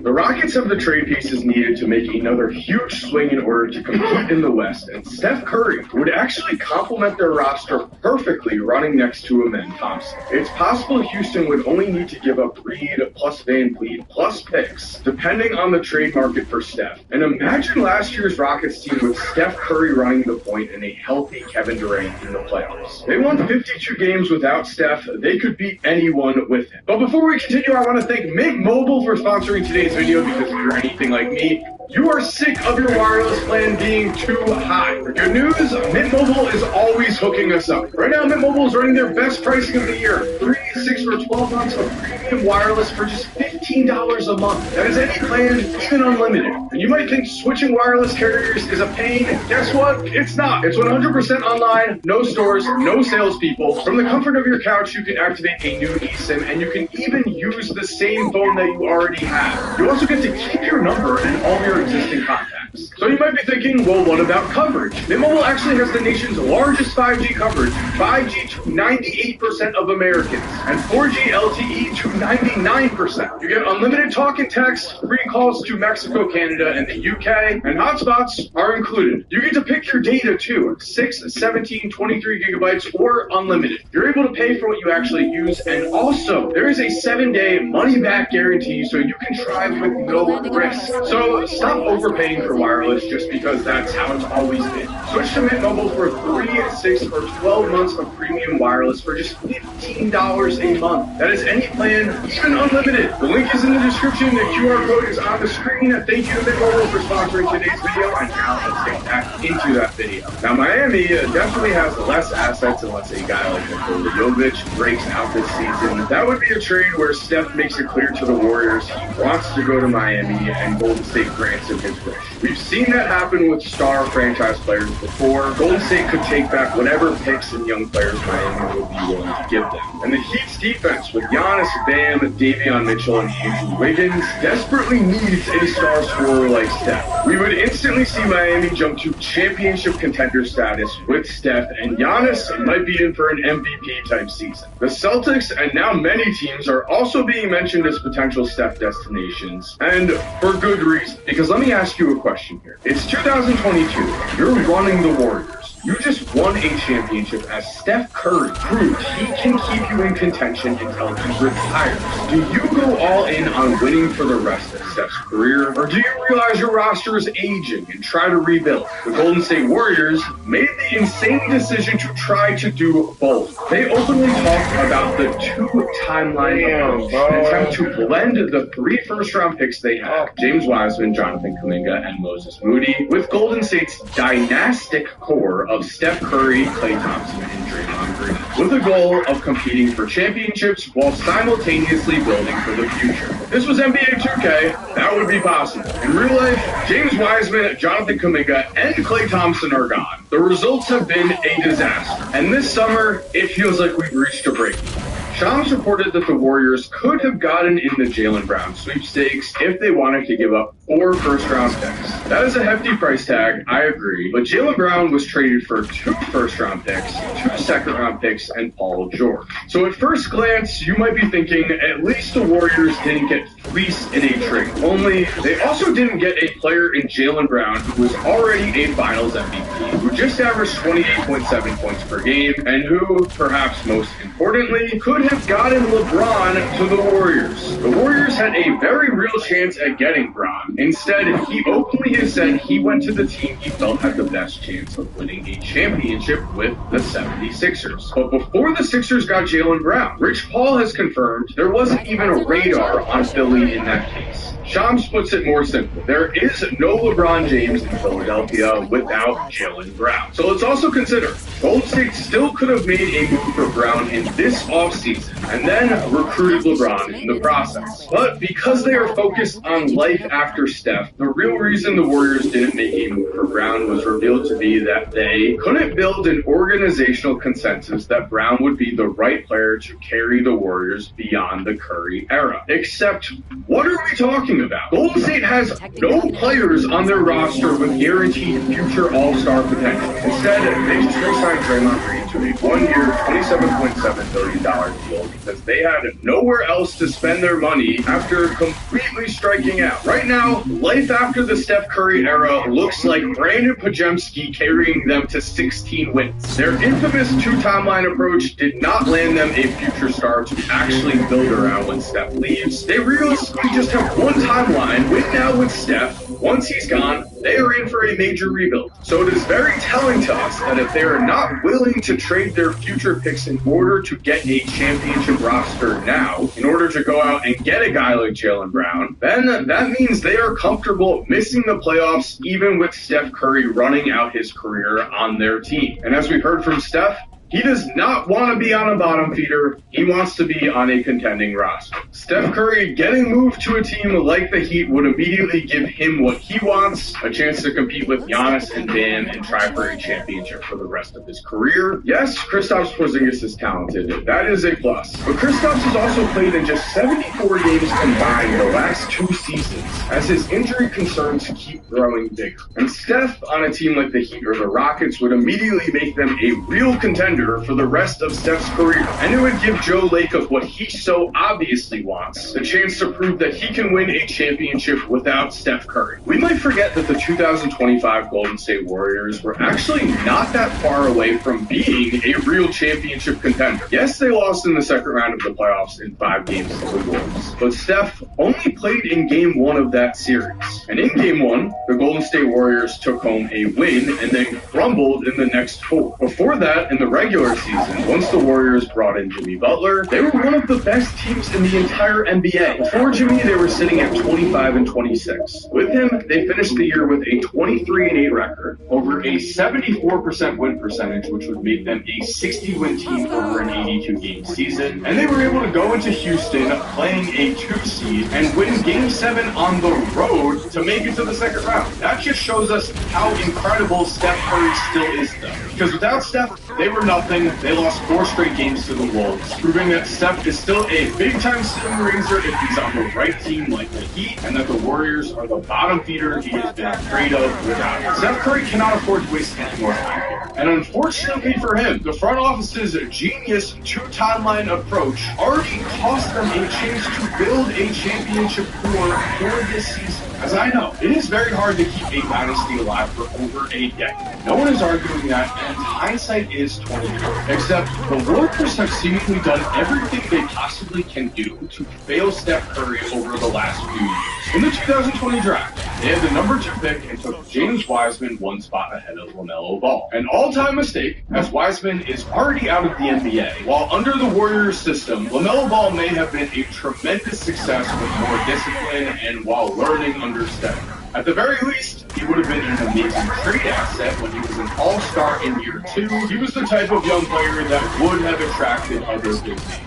The Rockets have the trade pieces needed to make another huge swing in order to compete in the West, and Steph Curry would actually complement their roster perfectly running next to him and Thompson. It's possible Houston would only need to give up Reed plus VanVleet plus picks, depending on the trade market for Steph. And imagine last year's Rockets team with Steph Curry running the point and a healthy Kevin Durant in the playoffs. They won 52 games without Steph. They could beat anyone with him. But before we continue, I want to thank Mint Mobile for sponsoring today's video, because if you're anything like me, you are sick of your wireless plan being too high. The good news, Mint Mobile is always hooking us up. Right now, Mint Mobile is running their best pricing of the year. 3, 6, or 12 months of premium wireless for just $15 a month. That is any plan, even unlimited. And you might think switching wireless carriers is a pain. Guess what? It's not. It's 100% online, no stores, no salespeople. From the comfort of your couch, you can activate a new eSIM, and you can even use the same phone that you already have. You also get to keep your number and all your existing contacts. So So you might be thinking, well, what about coverage? Mint Mobile actually has the nation's largest 5G coverage, 5G to 98% of Americans, and 4G LTE to 99%. You get unlimited talk and text, free calls to Mexico, Canada, and the UK, and hotspots are included. You get to pick your data too, 6, 17, 23 gigabytes, or unlimited. You're able to pay for what you actually use, and also, there is a 7-day money-back guarantee, so you can try with no risk. So stop overpaying for wireless just because that's how it's always been. Switch to Mint Mobile for 3, 6, or 12 months of premium wireless for just $15 a month. That is any plan, even unlimited. The link is in the description. The QR code is on the screen. Thank you to Mint Mobile for sponsoring today's video, and now let's get back into that video. Now, Miami definitely has less assets unless a guy like Nikola Jovic breaks out this season. That would be a trade where Steph makes it clear to the Warriors he wants to go to Miami and Golden State grants him his wish. We've seen that happen with star franchise players before. Golden State could take back whatever picks and young players Miami would be willing to give them. And the Heat's defense with Giannis, Bam, Davion Mitchell, and Andrew Wiggins desperately needs a star scorer like Steph. We would instantly see Miami jump to championship contender status with Steph, and Giannis might be in for an MVP type season. The Celtics and now many teams are also being mentioned as potential Steph destinations, and for good reason. Because let me ask you a question here. It's 2022. You're running the Warriors. You just won a championship as Steph Curry proved he can keep you in contention until he retires. Do you go all in on winning for the rest of Steph's career, or do you realize your roster is aging and try to rebuild? The Golden State Warriors made the insane decision to try to do both. They openly talked about the two-timeline approach, an attempt to blend the 3 first-round picks they have, James Wiseman, Jonathan Kuminga, and Moses Moody, with Golden State's dynastic core of Steph Curry, Klay Thompson, and Draymond Green, with a goal of competing for championships while simultaneously building for the future. If this was NBA 2K, that would be possible. In real life, James Wiseman, Jonathan Kuminga, and Klay Thompson are gone. The results have been a disaster, and this summer, it feels like we've reached a breaking point. Shams reported that the Warriors could have gotten in the Jaylen Brown sweepstakes if they wanted to give up 4 first-round picks. That is a hefty price tag, I agree, but Jaylen Brown was traded for 2 first-round picks, 2 second-round picks, and Paul George. So at first glance, you might be thinking, at least the Warriors didn't get fleeced in a trade. Only, they also didn't get a player in Jaylen Brown who was already a Finals MVP, who just averaged 28.7 points per game, and who, perhaps most importantly, could have gotten LeBron to the Warriors. The Warriors had a very real chance at getting Bron. Instead, he openly has said he went to the team he felt had the best chance of winning a championship with the 76ers. But before the Sixers got Jaylen Brown, Rich Paul has confirmed there wasn't even a radar on Philly in that case. Shams puts it more simple. There is no LeBron James in Philadelphia without Jaylen Brown. So let's also consider, Golden State still could have made a move for Brown in this offseason and then recruited LeBron in the process. But because they are focused on life after Steph, the real reason the Warriors didn't make a move for Brown was revealed to be that they couldn't build an organizational consensus that Brown would be the right player to carry the Warriors beyond the Curry era. Except, what are we talking about? Golden State has no players on their roster with guaranteed future all-star potential. Instead, they just re-signed Draymond Green to a 1-year, $27.7 billion deal because they had nowhere else to spend their money after completely striking out. Right now, life after the Steph Curry era looks like Brandon Pajemski carrying them to 16 wins. Their infamous 2-timeline approach did not land them a future star to actually build around when Steph leaves. They realistically just have one timeline, win now with Steph. Once he's gone, they are in for a major rebuild. So it is very telling to us that if they are not willing to trade their future picks in order to get a championship roster now, in order to go out and get a guy like Jaylen Brown, then that means they are comfortable missing the playoffs even with Steph Curry running out his career on their team. And as we heard from Steph, He does not want to be on a bottom feeder. He wants to be on a contending roster. Steph Curry getting moved to a team like the Heat would immediately give him what he wants, a chance to compete with Giannis and Bam and try for a championship for the rest of his career. Yes, Kristaps Porzingis is talented. That is a plus. But Kristaps has also played in just 74 games combined the last 2 seasons, as his injury concerns keep growing bigger. And Steph on a team like the Heat or the Rockets would immediately make them a real contender for the rest of Steph's career. And it would give Joe Lacob what he so obviously wants, the chance to prove that he can win a championship without Steph Curry. We might forget that the 2025 Golden State Warriors were actually not that far away from being a real championship contender. Yes, they lost in the second round of the playoffs in 5 games to the Wolves, but Steph only played in game 1 of that series. And in game 1, the Golden State Warriors took home a win and then crumbled in the next 4. Before that, in the regular season, once the Warriors brought in Jimmy Butler, they were one of the best teams in the entire NBA. Before Jimmy, they were sitting at 25-26. With him, they finished the year with a 23-8 record, over a 74% win percentage, which would make them a 60-win team over an 82-game season. And they were able to go into Houston playing a 2 seed and win Game 7 on the road to make it to the second round. That just shows us how incredible Steph Curry still is, though. Because without Steph, they were nothing. They lost 4 straight games to the Wolves, proving that Steph is still a big-time ceiling raiser if he's on the right team like the Heat, and that the Warriors are the bottom feeder he has been afraid of without him. Steph Curry cannot afford to waste any more time here. And unfortunately for him, the front office's genius 2-timeline approach already cost them a chance to build a championship core for this season. As I know, it is very hard to keep a dynasty alive for over a decade. No one is arguing that, and hindsight is 2020. Except the Warriors have seemingly done everything they possibly can do to fail Steph Curry over the last few years. In the 2020 draft, they had the number 2 pick and took James Wiseman 1 spot ahead of LaMelo Ball. An all-time mistake, as Wiseman is already out of the NBA. While under the Warriors system, LaMelo Ball may have been a tremendous success with more discipline and while learning under Steph. At the very least, he would have been an amazing trade asset when he was an all-star in year 2. He was the type of young player that would have attracted other big names.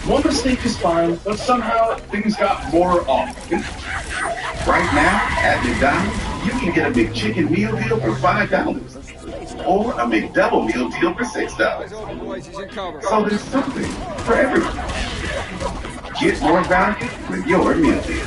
One mistake is fine, but somehow things got more often. Right now, at McDonald's, you can get a McChicken meal deal for $5 or a McDouble meal deal for $6. So there's something for everyone. Get more value with your meal deal.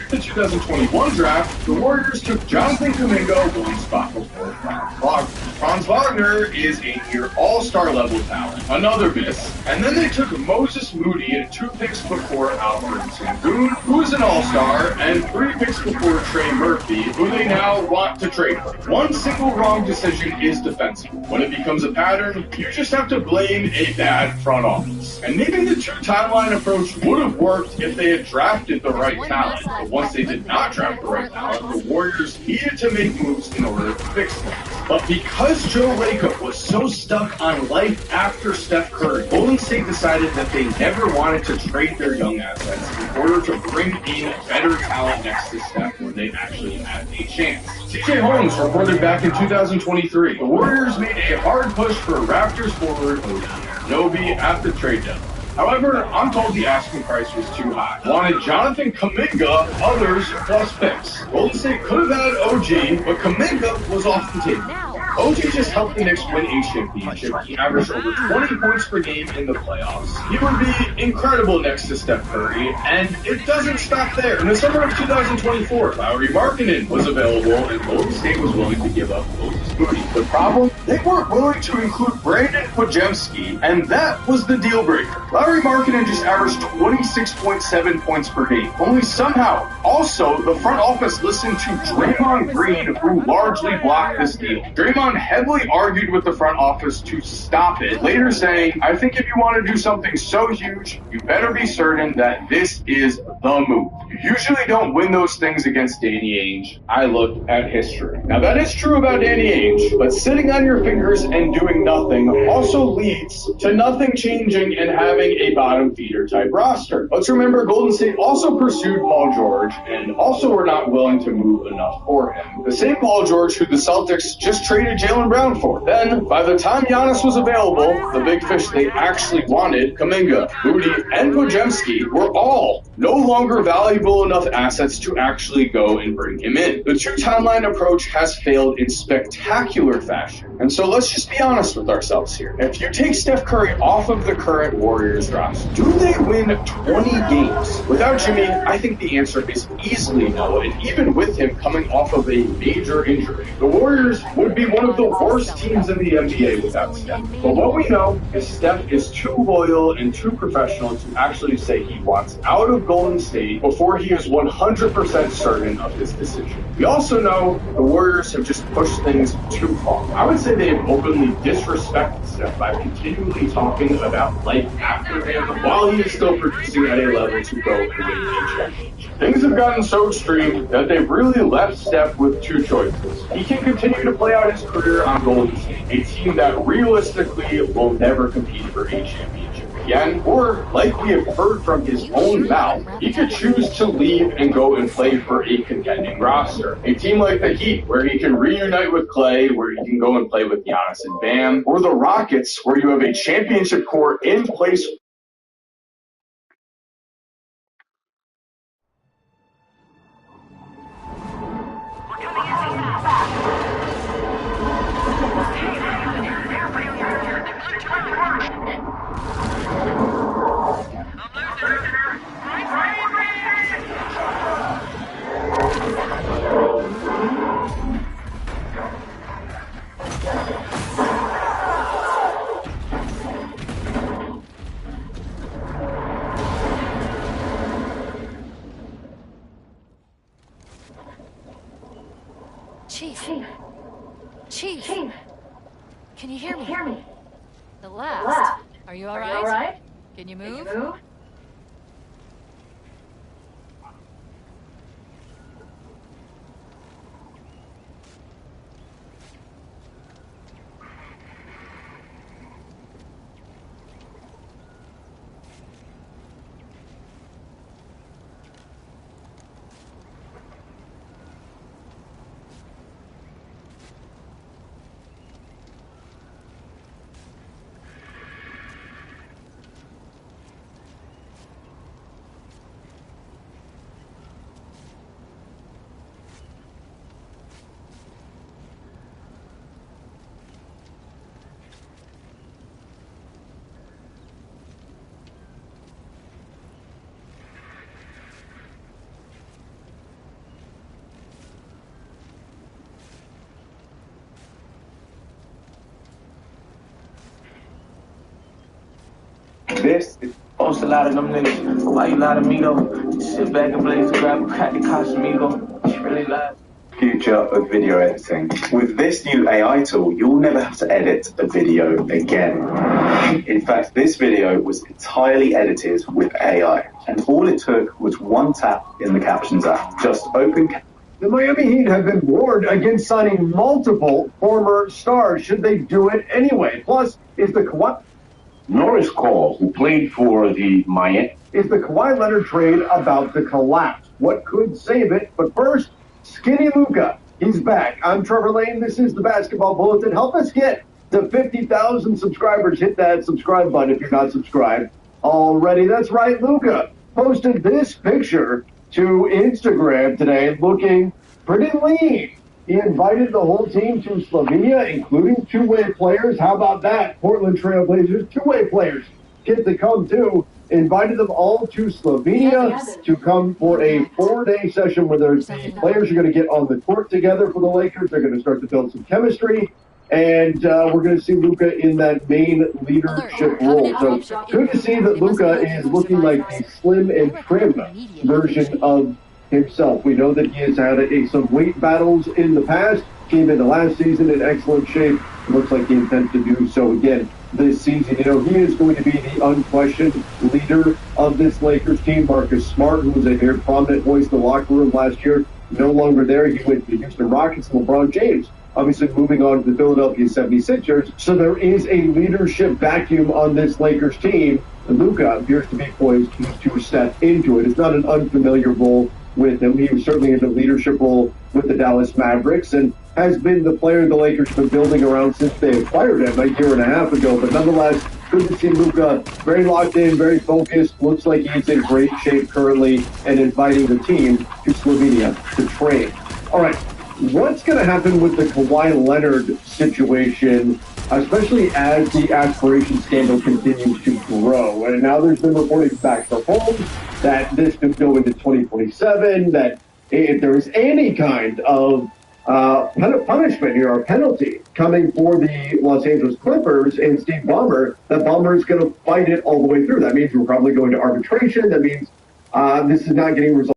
The 2021 draft, the Warriors took Jonathan Kuminga 1 spot before Franz Wagner. Franz Wagner is a near all-star level talent, another miss, and then they took Moses Moody 2 picks before Alfred Sengun, who is an all-star, and 3 picks before Trey Murphy, who they now want to trade for. One single wrong decision is defensible. When it becomes a pattern, you just have to blame a bad front office. And maybe the 2-timeline approach would have worked if they had drafted the right talent. But once they did not draft the right talent, the Warriors needed to make moves in order to fix things. But because Joe Lacob was so stuck on life after Steph Curry, Golden State decided that they never wanted to trade their young assets in order to bring in better talent next to Steph when they actually had a chance. CJ Holmes reported back in 2023, the Warriors made a hard push for Raptors forward Anunoby at the trade deadline. However, I'm told the asking price was too high. Wanted Jonathan Kuminga, others plus picks. Golden State could have had OG, but Kuminga was off the table. OG just helped the Knicks win a championship. He averaged over 20 points per game in the playoffs. He would be incredible next to Steph Curry, and it doesn't stop there. In the summer of 2024, Lauri Markkanen was available, and Golden State was willing to give up Moses Moody. The problem? They weren't willing to include Brandon Podziemski, and that was the deal breaker. Lauri Markkanen just averaged 26.7 points per game. Only somehow, also, the front office listened to Draymond Green, who largely blocked this deal. Draymond heavily argued with the front office to stop it, later saying, I think if you want to do something so huge, you better be certain that this is the move. You usually don't win those things against Danny Ainge. I look at history. Now that is true about Danny Ainge. change, but sitting on your fingers and doing nothing also leads to nothing changing and having a bottom feeder type roster. Let's remember Golden State also pursued Paul George and also were not willing to move enough for him. The same Paul George who the Celtics just traded Jaylen Brown for. Then, by the time Giannis was available, the big fish they actually wanted, Kuminga, Moody, and Podziemski, were all no longer valuable enough assets to actually go and bring him in. The two-timeline approach has failed in spectacular fashion. And so let's just be honest with ourselves here. If you take Steph Curry off of the current Warriors roster, do they win 20 games? Without Jimmy, I think the answer is easily no, and even with him coming off of a major injury, the Warriors would be one of the worst teams in the NBA without Steph. But what we know is Steph is too loyal and too professional to actually say he wants out of Golden State before he is 100% certain of his decision. We also know the Warriors have just pushed things too far. I would say they have openly disrespected Steph by continually talking about life after him while he is still producing at a level to go and win a championship. Things have gotten so extreme that they've really left Steph with two choices. He can continue to play out his career on Golden State, a team that realistically will never compete for a championship again, or, like we have heard from his own mouth, he could choose to leave and go and play for a contending roster. A team like the Heat, where he can reunite with Clay, where he can go and play with Giannis and Bam, or the Rockets, where you have a championship core in place. Chief, can you hear me? The last. Are you all right? Can you move? This is post a lot of them niggas. Why you lie to me though? Just sit back and blaze the grab, crack the Casamigo. She really lied. Future of video editing. With this new AI tool, you'll never have to edit a video again. In fact, this video was entirely edited with AI, and all it took was one tap in the Captions app. Just open. The Miami Heat have been warned against signing multiple former stars. Should they do it anyway? Plus, is the Kawhi... Norris Cole, who played for the Miami... Is the Kawhi Leonard trade about to collapse? What could save it? But first, Skinny Luka. He's back. I'm Trevor Lane. This is the Basketball Bulletin. Help us get to 50,000 subscribers. Hit that subscribe button if you're not subscribed already. That's right, Luka posted this picture to Instagram today looking pretty lean. He invited the whole team to Slovenia, including two-way players. How about that? Portland Trailblazers, two-way players get to come too. Invited them all to Slovenia to come for a 4-day session where the players are going to get on the court together for the Lakers. They're going to start to build some chemistry. And we're going to see Luka in that main leadership role. So good to see that Luka is looking like a slim and trim version of himself. We know that he has had some weight battles in the past. Came into last season in excellent shape. It looks like he intends to do so again this season. You know, he is going to be the unquestioned leader of this Lakers team. Marcus Smart, who was a very prominent voice in the locker room last year, no longer there. He went to the Houston Rockets. LeBron James obviously moving on to the Philadelphia 76ers. So there is a leadership vacuum on this Lakers team. And Luka appears to be poised to step into it. It's not an unfamiliar role with him. He was certainly in a leadership role with the Dallas Mavericks and has been the player the Lakers have been building around since they acquired him a year and a half ago. But nonetheless, good to see Luka very locked in, very focused. Looks like he's in great shape currently and inviting the team to Slovenia to train. All right, what's going to happen with the Kawhi Leonard situation, especially as the aspiration scandal continues to grow? And now there's been reporting back from home that this could go into 2027, that if there is any kind of punishment here or penalty coming for the Los Angeles Clippers and Steve Ballmer, that Ballmer is going to fight it all the way through. That means we're probably going to arbitration. That means this is not getting resolved.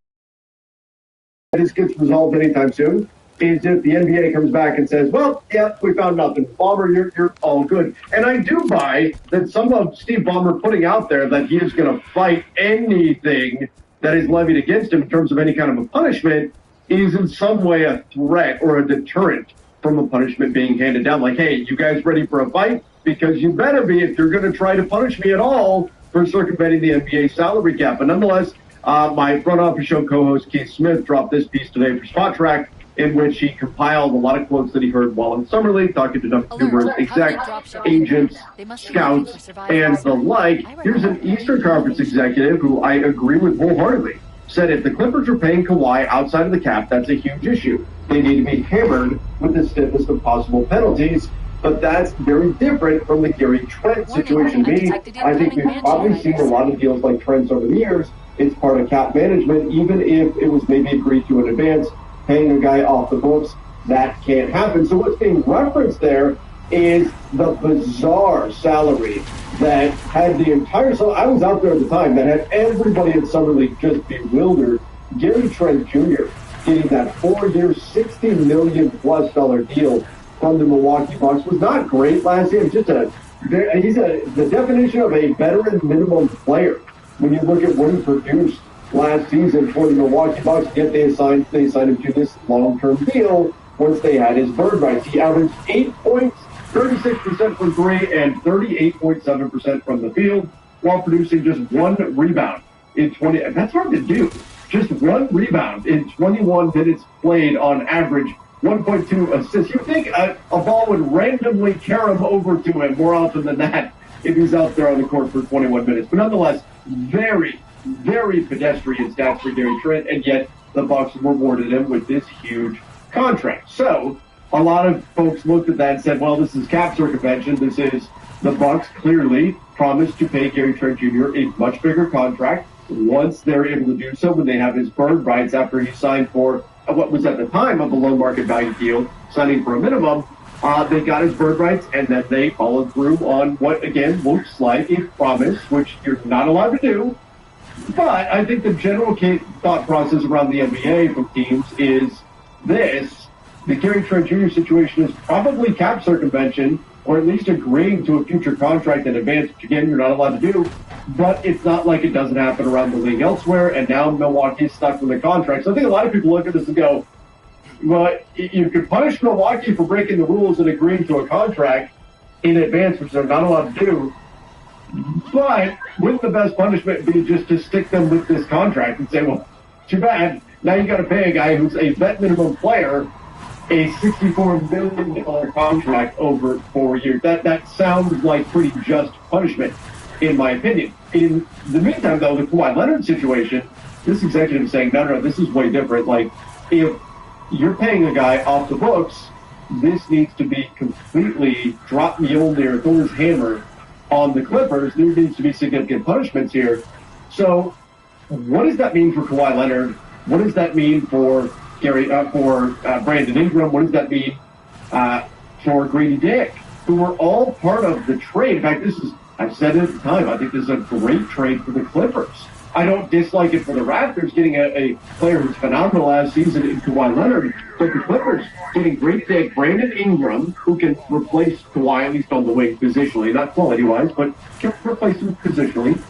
This gets resolved anytime soon is if the NBA comes back and says, well, yeah, we found nothing. Ballmer, you're all good. And I do buy that some of Steve Ballmer putting out there that he is going to fight anything that is levied against him in terms of any kind of a punishment is in some way a threat or a deterrent from a punishment being handed down. Like, hey, you guys ready for a fight? Because you better be if you're going to try to punish me at all for circumventing the NBA salary cap. But nonetheless, my front office show co-host Keith Smith dropped this piece today for Spot Track, in which he compiled a lot of quotes that he heard while in Summer League, talking to numerous execs, agents, scouts, and the like. Here's an Eastern Conference executive who I agree with wholeheartedly. Said if the Clippers are paying Kawhi outside of the cap, that's a huge issue. They need to be hammered with the stiffest of possible penalties. But that's very different from the Gary Trent situation. I think we've probably seen a lot of deals like Trent's over the years. It's part of cap management, even if it was maybe agreed to in advance. Paying a guy off the books, that can't happen. So what's being referenced there is the bizarre salary that had the entire, so I was out there at the time, that had everybody in Summer League just bewildered. Gary Trent Jr. getting that 4-year, $60 million plus deal from the Milwaukee Bucks was not great last year. He's the definition of a veteran minimum player. When you look at what he produced last season for the Milwaukee Bucks, yet they signed him to this long-term deal once they had his bird rights. He averaged 8 points, 36% from three, and 38.7% from the field, while producing just 1 rebound in 20. That's hard to do. Just 1 rebound in 21 minutes played on average, 1.2 assists. You'd think a ball would randomly carry him over to him more often than that if he's out there on the court for 21 minutes. But nonetheless, very, very pedestrian stats for Gary Trent, and yet the Bucks rewarded him with this huge contract. So a lot of folks looked at that and said, well, this is cap circumvention. This is the Bucks clearly promised to pay Gary Trent Jr. a much bigger contract once they're able to do so, when they have his bird rights after he signed for what was at the time of a low market value deal, signing for a minimum. They got his bird rights, and then they followed through on what, again, looks like a promise, which you're not allowed to do. But I think the general thought process around the NBA from teams is this: the Gary Trent Jr. situation is probably cap circumvention, or at least agreeing to a future contract in advance, which, again, you're not allowed to do. But it's not like it doesn't happen around the league elsewhere, and now Milwaukee is stuck with a contract. So I think a lot of people look at this and go, well, you could punish Milwaukee for breaking the rules and agreeing to a contract in advance, which they're not allowed to do. But wouldn't the best punishment be just to stick them with this contract and say, well, too bad, now you got to pay a guy who's a vet minimum player a $64 million contract over 4 years. That sounds like pretty just punishment, in my opinion. In the meantime, though, the Kawhi Leonard situation, this executive is saying, no, this is way different. Like, if you're paying a guy off the books, this needs to be completely drop Mjolnir or Thor's hammer on the Clippers. There needs to be significant punishments here. So what does that mean for Kawhi Leonard? What does that mean for Brandon Ingram? What does that mean for Grady Dick, who were all part of the trade? In fact, I've said it at the time, I think this is a great trade for the Clippers. I don't dislike it for the Raptors getting a player who's phenomenal last season in Kawhi Leonard, but the Clippers getting great Dick, Brandon Ingram, who can replace Kawhi, at least on the wing positionally, not quality-wise, but can replace him positionally.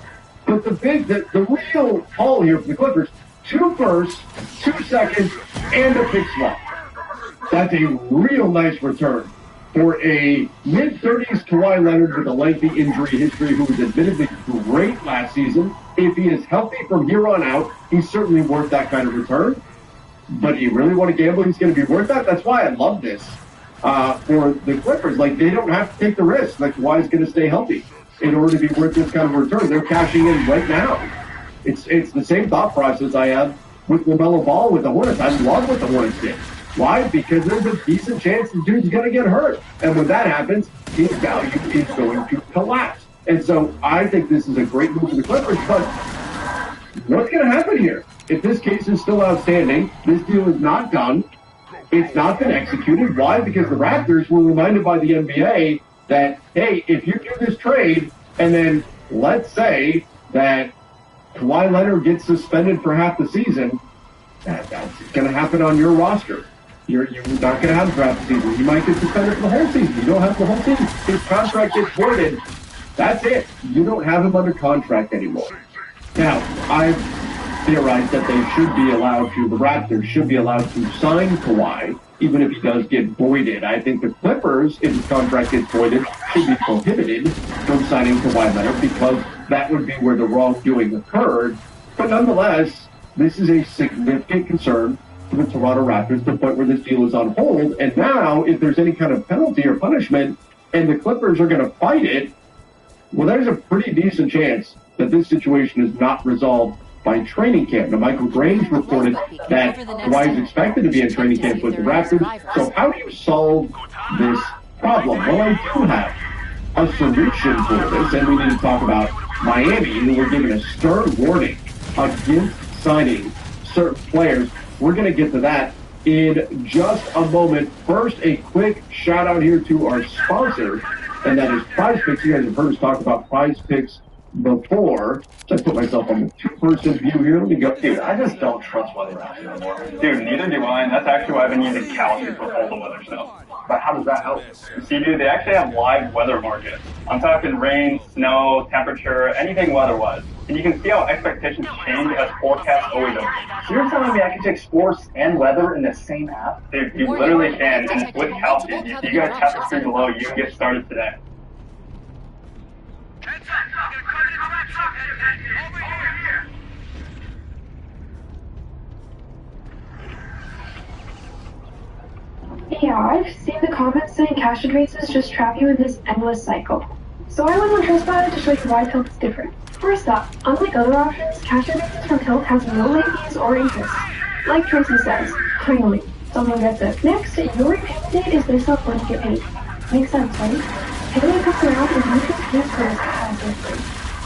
But the real haul here for the Clippers, 2 firsts, 2 seconds, and a pick swap. That's a real nice return for a mid-30s Kawhi Leonard with a lengthy injury history who was admittedly great last season. If he is healthy from here on out, he's certainly worth that kind of return. But do you really want to gamble he's going to be worth that? That's why I love this for the Clippers. Like, they don't have to take the risk. Like, Kawhi's going to stay healthy in order to be worth this kind of return. They're cashing in right now. It's the same thought process I have with LaMelo Ball with the Hornets. I love what the Hornets did. Why? Because there's a decent chance the dude's going to get hurt. And when that happens, his value is going to collapse. And so I think this is a great move for the Clippers. But what's going to happen here? If this case is still outstanding, this deal is not done. It's not been executed. Why? Because the Raptors were reminded by the NBA that, hey, if you do this trade, and then let's say that Kawhi Leonard gets suspended for half the season, that's going to happen on your roster. You're not going to have a draft season. You might get suspended for the whole season. You don't have the whole season. His contract gets voided. That's it. You don't have him under contract anymore. Now, I've theorized that they should be allowed to, the Raptors should be allowed to sign Kawhi, even if he does get voided. I think the Clippers, if his contract gets voided, should be prohibited from signing Kawhi Leonard because that would be where the wrongdoing occurred. But nonetheless, this is a significant concern for the Toronto Raptors to the point where this deal is on hold. And now, if there's any kind of penalty or punishment, and the Clippers are going to fight it, well, there's a pretty decent chance that this situation is not resolved by training camp. Now, Michael Grange reported that Kawhi is expected to be in training camp with the Raptors. So how do you solve this problem? Well, I do have a solution for this, and we need to talk about Miami, who were given a stern warning against signing certain players. We're going to get to that in just a moment. First, a quick shout out here to our sponsor, and that is Prize Picks. You guys have heard us talk about Prize Picks before. So I put myself on the two-person view here. Let me go. Dude, I just don't trust weather apps anymore. Dude, neither do I, and that's actually why I've been using Calendar for all the weather stuff. But how does that help? See, dude, they actually have live weather markets. I'm talking rain, snow, temperature, anything weather-wise. And you can see how expectations change as forecasts always open. So you're telling me I can check sports and weather in the same app? Dude, you literally can. And with Calendar, you guys have the screen below. You can get started today. Yeah, I've seen the comments saying cash advances just trap you in this endless cycle. So I went on Trustpilot to show you why Tilt is different. First up, unlike other options, cash advances from Tilt has no late fees or interest. Like Tracy says, finally, someone gets it. Next, your repayment date is based off when you get paid. Makes sense, right? Payday comes around and you can transfer it passively.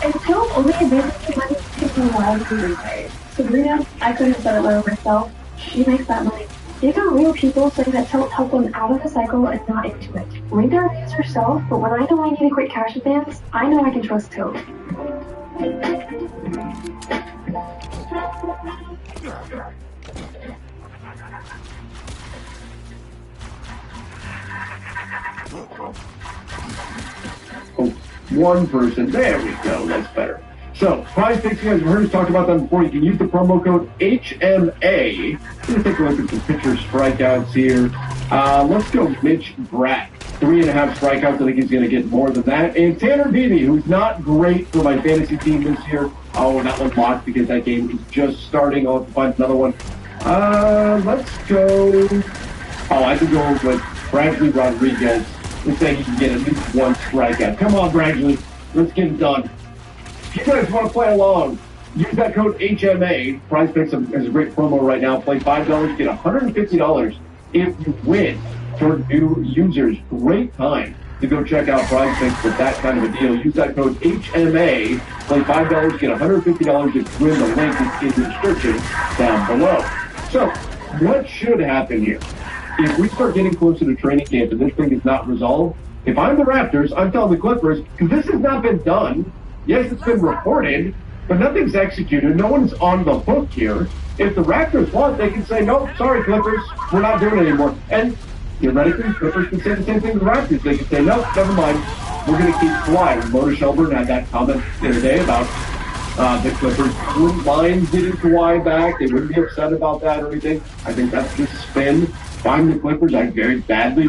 And Tilt only advances the money taking a while to be repaid. Sabrina, I couldn't have said it better myself. She makes that money. These are real people saying that Tilt helped them out of the cycle and not into it. Read their reviews yourself, but when I know I need a quick cash advance, I know I can trust Tilt. Oh, one person. There we go. That's better. So, Prize Picks, you guys have heard us talk about that before. You can use the promo code HMA. Let's take a look at some pitcher strikeouts here. Let's go Mitch Bratt. 3.5 strikeouts. I think he's going to get more than that. And Tanner Beebe, who's not great for my fantasy team this year. Oh, that one's locked because that game is just starting. I'll have to find another one. Let's go. Oh, I can go with Bradley Rodriguez. Let's say he can get at least one strikeout. Come on, Bradley. Let's get it done. If you guys want to play along, use that code HMA. Prize Picks has a great promo right now. Play $5, get $150 if you win. For new users, great time to go check out Prize Picks with that kind of a deal. Use that code HMA. Play $5, get $150 if you win. The link is in the description down below. So, what should happen here? If we start getting closer to training camp and this thing is not resolved, if I'm the Raptors, I'm telling the Clippers, because this has not been done. Yes, it's been reported, but nothing's executed. No one's on the hook here. If the Raptors want, they can say, nope, sorry, Clippers, we're not doing it anymore. And theoretically, Clippers can say the same thing to the Raptors. They can say, nope, never mind. We're going to keep Kawhi. Mona Shelburne had that comment the other day about The Clippers wouldn't mind getting Kawhi back. They wouldn't be upset about that or anything. I think that's just spin. If I'm the Clippers, I very badly